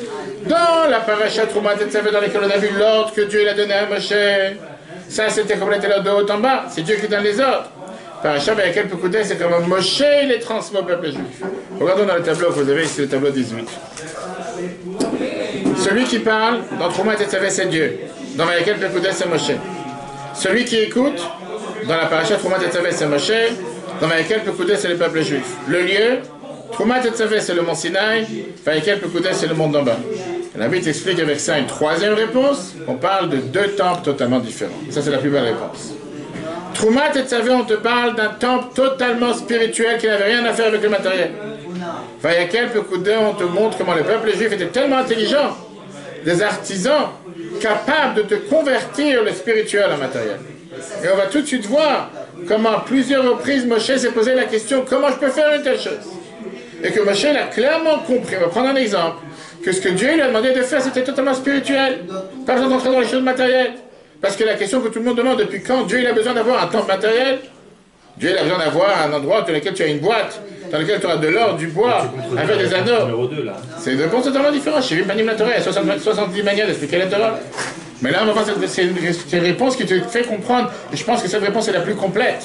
Speaker 2: Dans la paracha Troumat Tetzavé dans laquelle on a vu l'ordre que Dieu il a donné à Moshe, ça c'était complété l'ordre de haut en bas, c'est Dieu qui donne les ordres. Paracha Vayakel Pekudei, c'est comme Moshe il les transmet au peuple juif. Regardons dans le tableau que vous avez ici, le tableau 18. Celui qui parle dans Troumat Tetzavé c'est Dieu. Dans Vayakel Pekudei c'est Moshe. Celui qui écoute dans la paracha Troumat Tetzavé c'est Moshe. Dans Vayakel Pekudei c'est le peuple juif. Le lieu, Troumat Tetzavé c'est le mont Sinaï. Vayakel Pekudei c'est le monde d'en bas. La Bible explique avec ça une troisième réponse. On parle de deux temples totalement différents. Ça c'est la plus belle réponse. Troumat Tetzavé, on te parle d'un temple totalement spirituel qui n'avait rien à faire avec le matériel. Vayakel Pekudei, on te montre comment le peuple juif était tellement intelligent, des artisans capables de te convertir le spirituel en matériel. Et on va tout de suite voir comment à plusieurs reprises Moshe s'est posé la question comment je peux faire une telle chose. Et que Moshe l'a clairement compris. On va prendre un exemple. Que ce que Dieu lui a demandé de faire c'était totalement spirituel. Pas besoin d'entrer dans les choses matérielles. Parce que la question que tout le monde demande, depuis quand Dieu il a besoin d'avoir un temple matériel? Dieu il a besoin d'avoir un endroit dans lequel tu as une boîte, dans lequel tu auras de l'or, du bois, avec des anneaux. C'est une réponse totalement différente. Chez Panim la Torah, il y a 70 manières d'expliquer la Torah. Mais là, on va voir, c'est une réponse qui te fait comprendre. Et je pense que cette réponse est la plus complète.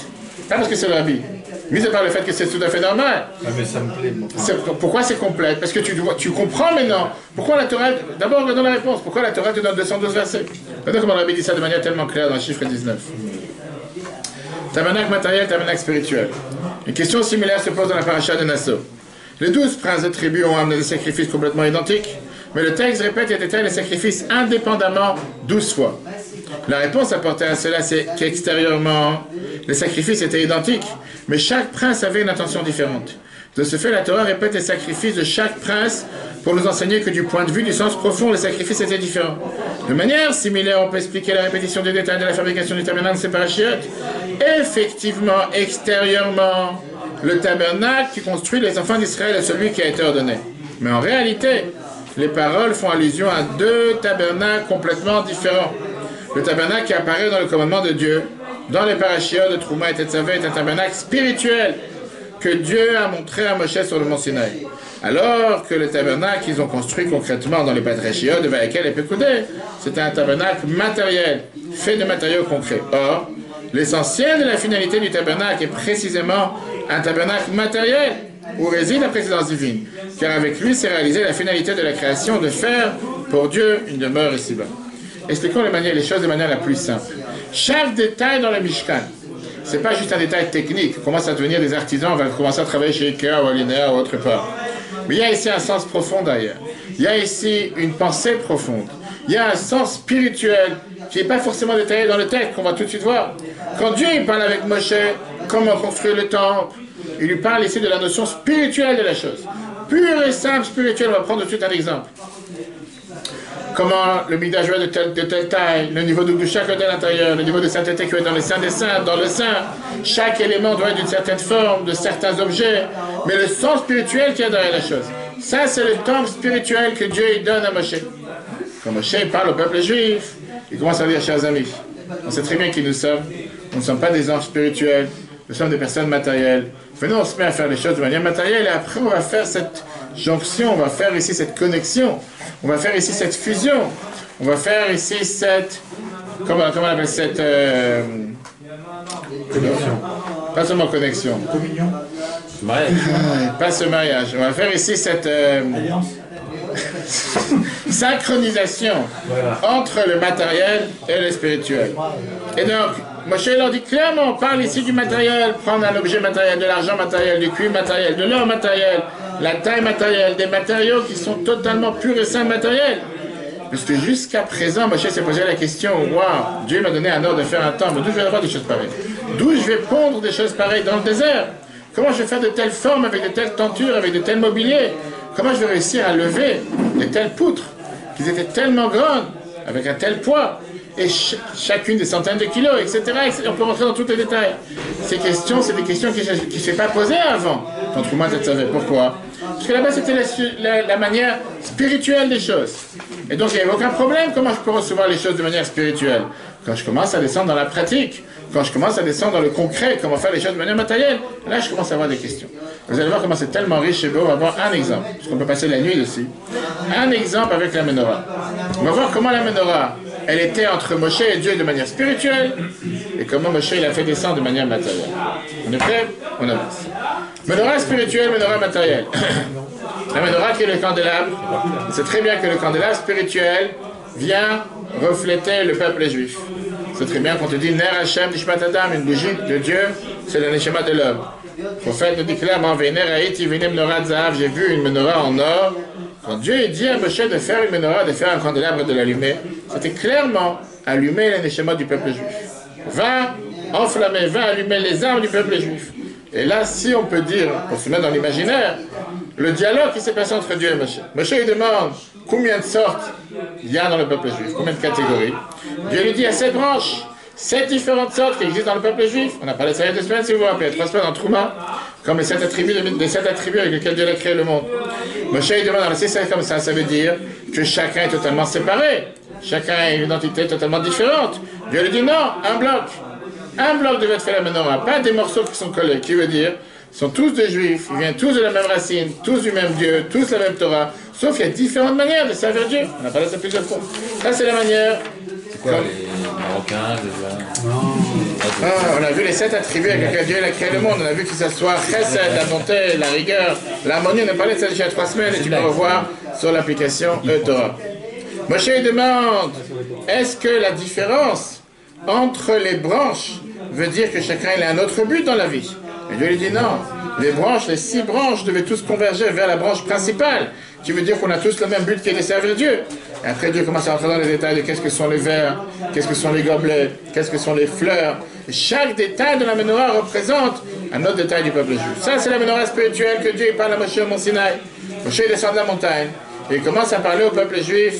Speaker 2: Pas parce que c'est le rabbi. Mis à part le fait que c'est tout à fait normal.
Speaker 5: Ah, mais ça me plaît.
Speaker 2: Pourquoi c'est complète? Parce que tu comprends maintenant. Pourquoi la Torah... D'abord, regardons la réponse. Pourquoi la Torah te donne 212 versets? Regardons comment le rabbi dit ça de manière tellement claire dans le chiffre 19. Tabernacle matériel, tabernacle spirituel. Une question similaire se pose dans la paracha de Nassau. Les 12 princes de tribu ont amené des sacrifices complètement identiques, mais le texte répète et détaille les sacrifices indépendamment 12 fois. La réponse apportée à cela, c'est qu'extérieurement, les sacrifices étaient identiques, mais chaque prince avait une intention différente. De ce fait, la Torah répète les sacrifices de chaque prince pour nous enseigner que du point de vue du sens profond, les sacrifices étaient différents. De manière similaire, on peut expliquer la répétition des détails de la fabrication du tabernacle séparachiote. Effectivement, extérieurement, le tabernacle qui construit les enfants d'Israël est celui qui a été ordonné. Mais en réalité, les paroles font allusion à deux tabernacles complètement différents. Le tabernacle qui apparaît dans le commandement de Dieu, dans les parachiotes de Trouma et Tetzavé, est un tabernacle spirituel que Dieu a montré à Moshe sur le mont Sinaï. Alors que le tabernacle qu'ils ont construit concrètement dans les parachiotes de Vayakel et Pekudei, c'est un tabernacle matériel, fait de matériaux concrets. Or, l'essentiel de la finalité du tabernacle est précisément un tabernacle matériel, où réside la présidence divine, car avec lui s'est réalisée la finalité de la création de faire pour Dieu une demeure ici-bas. Expliquons les choses de manière la plus simple. Chaque détail dans le Mishkan, c'est pas juste un détail technique. On commence à devenir des artisans, on va commencer à travailler chez Ikea ou Alinea ou autre part. Mais il y a ici un sens profond d'ailleurs. Il y a ici une pensée profonde. Il y a un sens spirituel qui n'est pas forcément détaillé dans le texte, qu'on va tout de suite voir. Quand Dieu il parle avec Moshe, comment construire le temple, il lui parle ici de la notion spirituelle de la chose. Pure et simple spirituelle. On va prendre tout de suite un exemple. Comment le Mikdash va de telle taille, le niveau de doucha qui est à l'intérieur, le niveau de sainteté qui est dans les saints des saints, dans le saint. Chaque élément doit être d'une certaine forme, de certains objets, mais le sens spirituel qui est derrière la chose. Ça, c'est le temple spirituel que Dieu donne à Moshe. Quand Moshe parle au peuple juif, il commence à dire, chers amis, On sait très bien qui nous sommes. Nous ne sommes pas des anges spirituels. Nous sommes des personnes matérielles. Venons, on se met à faire les choses de manière matérielle et après on va faire cette jonction, on va faire ici cette connexion, on va faire ici cette fusion, on va faire ici cette... Comment on appelle cette...
Speaker 5: Connexion.
Speaker 2: Pas seulement connexion.
Speaker 5: Communion.
Speaker 3: Mariage.
Speaker 2: Pas ce mariage. On va faire ici cette...
Speaker 5: Alliance.
Speaker 2: synchronisation entre le matériel et le spirituel. Et donc, Moshe leur dit clairement, on parle ici du matériel, prendre un objet matériel, de l'argent matériel, du cuivre matériel, de l'or matériel, la taille matérielle, des matériaux qui sont totalement purs et saints matériels. Parce que jusqu'à présent, Moshe s'est posé la question, wow, Dieu m'a donné un ordre de faire un temple, d'où je vais avoir des choses pareilles? D'où je vais pondre des choses pareilles dans le désert? Comment je vais faire de telles formes, avec de telles tentures, avec de tels mobiliers? Comment je vais réussir à lever de telles poutres, qui étaient tellement grandes, avec un tel poids, et chacune des centaines de kilos, etc. On peut rentrer dans tous les détails. Ces questions, c'est des questions qui ne s'est pas posées avant. Quand Trouma savait pourquoi. Parce que là-bas, c'était la manière spirituelle des choses. Et donc, il n'y avait aucun problème. Comment je peux recevoir les choses de manière spirituelle? Quand je commence à descendre dans la pratique, quand je commence à descendre dans le concret, comment faire les choses de manière matérielle, là, je commence à avoir des questions. Vous allez voir comment c'est tellement riche et beau. On va voir un exemple, parce qu'on peut passer la nuit dessus. Un exemple avec la menorah. On va voir comment la menorah, elle était entre Moshe et Dieu de manière spirituelle, et comment Moshe il a fait descendre de manière matérielle. On est prêt? On avance. Menorah spirituelle, menorah matérielle. La menorah qui est le candélabre, c'est très bien que le candélabre spirituel vient refléter le peuple juif. C'est très bien qu'on te dit Ner Hashem Nishmat Adam, une bougie de Dieu, c'est le Neshama de l'homme. Le prophète nous dit clairement Vener Haïti Venem Menorah Zahav, j'ai vu une menorah en or. Quand Dieu dit à Moshe de faire une menorah, de faire un candélabre, de l'allumer, c'était clairement allumer le Neshama du peuple juif. Va enflammer, va allumer les armes du peuple juif. Et là, si on peut dire, pour se mettre dans l'imaginaire, le dialogue qui s'est passé entre Dieu et Moshe. Moshe lui demande combien de sortes il y a dans le peuple juif, combien de catégories. Dieu lui dit il y a 7 branches, 7 différentes sortes qui existent dans le peuple juif. On a parlé de ça il y a 2 semaines, si vous vous rappelez, 3 semaines en Trouma, comme les 7 attributs, des 7 attributs avec lesquels Dieu a créé le monde. Moshe lui demande, alors si c'est comme ça veut dire que chacun est totalement séparé, chacun a une identité totalement différente. Dieu lui dit non, un bloc. Un bloc devait être fait la menorah, pas des morceaux qui sont collés, qui veut dire ils sont tous des juifs, ils viennent tous de la même racine, tous du même Dieu, tous la même Torah, sauf qu'il y a différentes manières de servir Dieu. On a parlé de ça plusieurs fois. Ça, c'est la manière.
Speaker 3: C'est quoi, les Marocains déjà?
Speaker 2: On a vu les 7 attributs avec lesquels Dieu a créé le monde. On a vu que ce soit chesed, la bonté, la rigueur, l'harmonie. On a parlé de ça déjà il y a 3 semaines et tu peux revoir sur l'application Torah. Moshe demande, est-ce que la différence entre les branches veut dire que chacun il a un autre but dans la vie? Et Dieu lui dit non. Les branches, les 6 branches devaient tous converger vers la branche principale, qui veut dire qu'on a tous le même but qui est de servir Dieu. Et après Dieu commence à rentrer dans les détails de qu'est-ce que sont les verres, qu'est-ce que sont les gobelets, qu'est-ce que sont les fleurs. Et chaque détail de la menorah représente un autre détail du peuple juif. Ça c'est la menorah spirituelle que Dieu parle à Moshe au Mont Sinaï. Moshe descend de la montagne et il commence à parler au peuple juif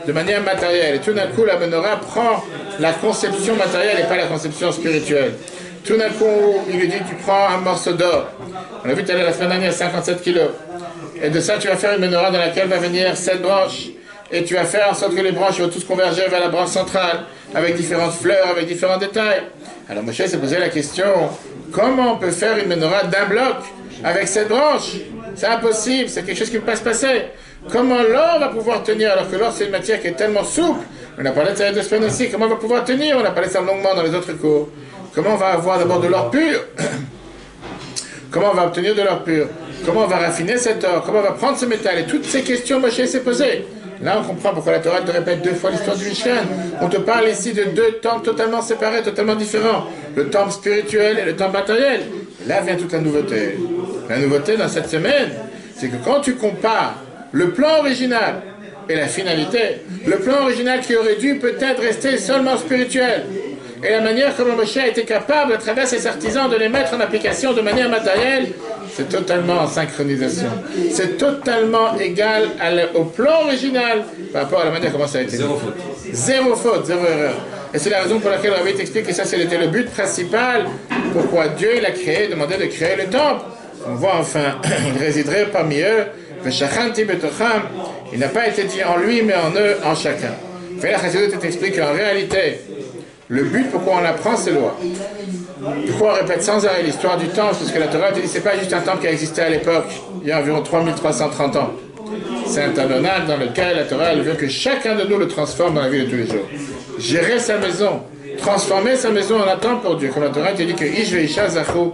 Speaker 2: de manière matérielle. Et tout d'un coup la menorah prend la conception matérielle et pas la conception spirituelle. Tout d'un coup, il lui dit, tu prends un morceau d'or. On a vu tout à l'heure la semaine dernière, 57 kilos. Et de ça, tu vas faire une menorah dans laquelle va venir 7 branches. Et tu vas faire en sorte que les branches vont tous converger vers la branche centrale, avec différentes fleurs, avec différents détails. Alors Moshe s'est posé la question, comment on peut faire une menorah d'un bloc avec 7 branches? C'est impossible, c'est quelque chose qui ne peut pas se passer. Comment l'or va pouvoir tenir, alors que l'or c'est une matière qui est tellement souple? On a parlé de ça il y a 2 semaines aussi, comment on va pouvoir tenir? On a parlé de ça longuement dans les autres cours. Comment on va avoir d'abord de l'or pur? Comment on va obtenir de l'or pur? Comment on va raffiner cet or? Comment on va prendre ce métal? Et toutes ces questions, Moshe s'est posées. Là, on comprend pourquoi la Torah te répète 2 fois l'histoire du Mishkan. On te parle ici de 2 temples totalement séparés, totalement différents. Le temple spirituel et le temple matériel. Là vient toute la nouveauté. La nouveauté dans cette semaine, c'est que quand tu compares le plan original et la finalité, le plan original qui aurait dû peut-être rester seulement spirituel, et la manière comme Moshe a été capable, à travers ses artisans, de les mettre en application de manière matérielle, c'est totalement en synchronisation. C'est totalement égal au plan original par rapport à la manière comment ça a été.
Speaker 3: Zéro faute.
Speaker 2: Zéro faute, zéro erreur. Et c'est la raison pour laquelle Rabbi t'explique que ça, c'était le but principal. Pourquoi Dieu, il a créé, demandé de créer le temple. On voit enfin, il résiderait parmi eux. Il n'a pas été dit en lui, mais en eux, en chacun. La Chassidut t'explique qu'en réalité, Le but pourquoi on apprend ces lois. Pourquoi on répète sans arrêt l'histoire du temple? Parce que la Torah te dit c'est pas juste un temple qui a existé à l'époque, il y a environ 3330 ans. C'est un tabernacle dans lequel la Torah elle veut que chacun de nous le transforme dans la vie de tous les jours. Gérer sa maison, transformer sa maison en un temple pour Dieu. Comme la Torah te dit que Ish ve'isha zachu,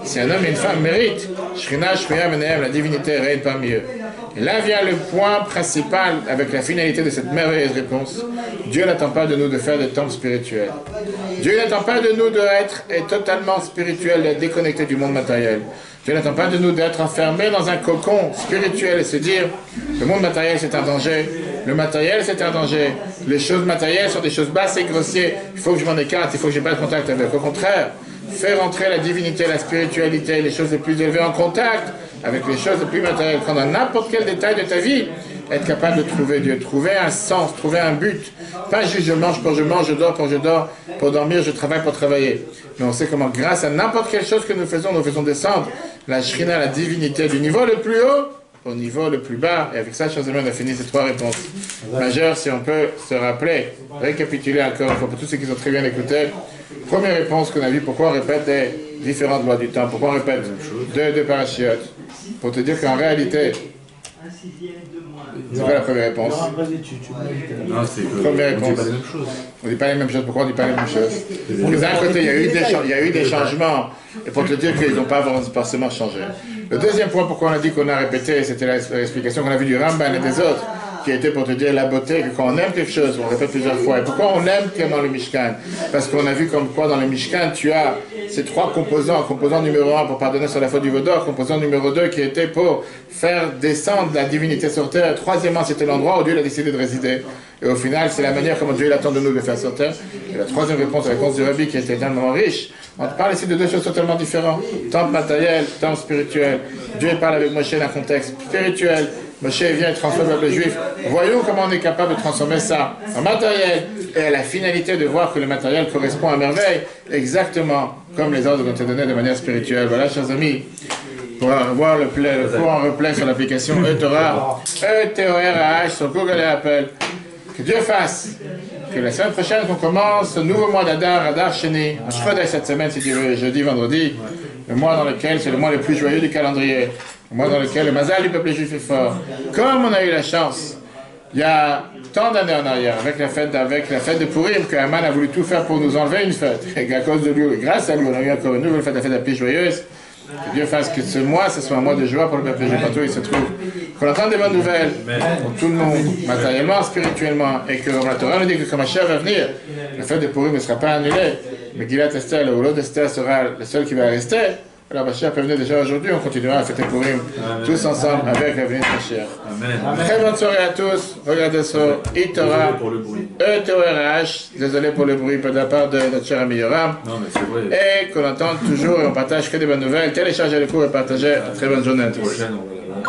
Speaker 2: si un homme et une femme méritent, Shrina shriya menehem, la divinité règne parmi eux. Et là vient le point principal avec la finalité de cette merveilleuse réponse. Dieu n'attend pas de nous de faire des temples spirituels. Dieu n'attend pas de nous d'être totalement spirituel, d'être déconnecté du monde matériel. Dieu n'attend pas de nous d'être enfermés dans un cocon spirituel et se dire le monde matériel c'est un danger, le matériel c'est un danger, les choses matérielles sont des choses basses et grossières, il faut que je m'en écarte, il faut que je n'ai pas de contact avec. Au contraire, faire entrer la divinité, la spiritualité, les choses les plus élevées en contact avec les choses les plus matérielles, quand dans n'importe quel détail de ta vie, être capable de trouver Dieu, trouver un sens, trouver un but. Pas juste je mange pour je mange, je dors pour je dors, pour dormir, je travaille pour travailler. Mais on sait comment, grâce à n'importe quelle chose que nous faisons descendre la Shrina, la divinité, du niveau le plus haut au niveau le plus bas. Et avec ça, chers amis, on a fini ces trois réponses majeures. Si on peut se rappeler, récapituler encore une fois pour tous ceux qui ont très bien écouté. Première réponse qu'on a vue, pourquoi on répète les différentes lois du temps, pourquoi on répète deux parachiotes. Pour te dire qu'en réalité, c'est quoi la première réponse?
Speaker 5: Non, c'est que
Speaker 2: Première
Speaker 5: on dit
Speaker 2: réponse.
Speaker 5: pas les mêmes choses.
Speaker 2: On ne dit pas les mêmes choses. Pourquoi on ne dit pas les mêmes choses? Parce que d'un côté, il y a eu des changements. Et pour te dire qu'ils n'ont pas forcément changé. Le deuxième point, pourquoi on a dit qu'on a répété, c'était l'explication qu'on a vue du Ramban et des autres, qui était pour te dire la beauté, que quand on aime quelque chose, on répète plusieurs fois. Et pourquoi on aime tellement le Mishkan? Parce qu'on a vu comme quoi dans le Mishkan, tu as ces trois composants. Composant numéro 1 pour pardonner sur la faute du Vaudor, composant numéro 2 qui était pour faire descendre la divinité sur terre. Troisièmement, c'était l'endroit où Dieu a décidé de résider. Et au final, c'est la manière comment Dieu attend de nous de faire sur terre. Et la troisième réponse, la réponse du Rabbi qui était tellement riche, on te parle ici de deux choses totalement différentes. Temple matériel, temple spirituel. Dieu parle avec Moshe dans un contexte spirituel. Moshe vient et transforme le peuple juif. Voyons comment on est capable de transformer ça en matériel et à la finalité de voir que le matériel correspond à merveille, exactement comme les ordres ont été donnés de manière spirituelle. Voilà, chers amis, pour avoir le cours en replay sur l'application E-Torah, E-T-O-R-A-H sur Google et Apple. Que Dieu fasse que la semaine prochaine qu'on commence ce nouveau mois d'Adar, Adar Sheni, en Shchodesh cette semaine, c'est jeudi, vendredi, le mois dans lequel c'est le mois le plus joyeux du calendrier, le mois dans lequel le mazal du peuple juif est fort. Comme on a eu la chance, il y a tant d'années en arrière, avec la fête de Purim, que Haman a voulu tout faire pour nous enlever une fête, et à cause de lui, grâce à lui, on a eu encore une nouvelle fête, la fête la plus joyeuse. Que Dieu fasse que ce mois, ce soit un mois de joie pour le peuple juif, partout où il se trouve. Qu'on entende des bonnes nouvelles pour tout le monde, matériellement, spirituellement, et que la Torah nous dit que quand Mashiach va venir, la fête de Purim ne sera pas annulée, mais Gilat Esther, le rouleau d'Esther sera le seul qui va rester. Alors Mashiach peut venir déjà aujourd'hui, on continuera à fêter Purim tous ensemble avec la venue de Mashiach. Très bonne soirée à tous, regardez sur E-Torah, E-T-O-R-H, désolé pour le bruit de la part de notre cher ami Yoram.
Speaker 5: Non, mais c'est vrai.
Speaker 2: Et qu'on entende toujours et on partage que des bonnes nouvelles. Téléchargez le cours et partagez. Très bonne journée à tous.
Speaker 5: Prochaine, on va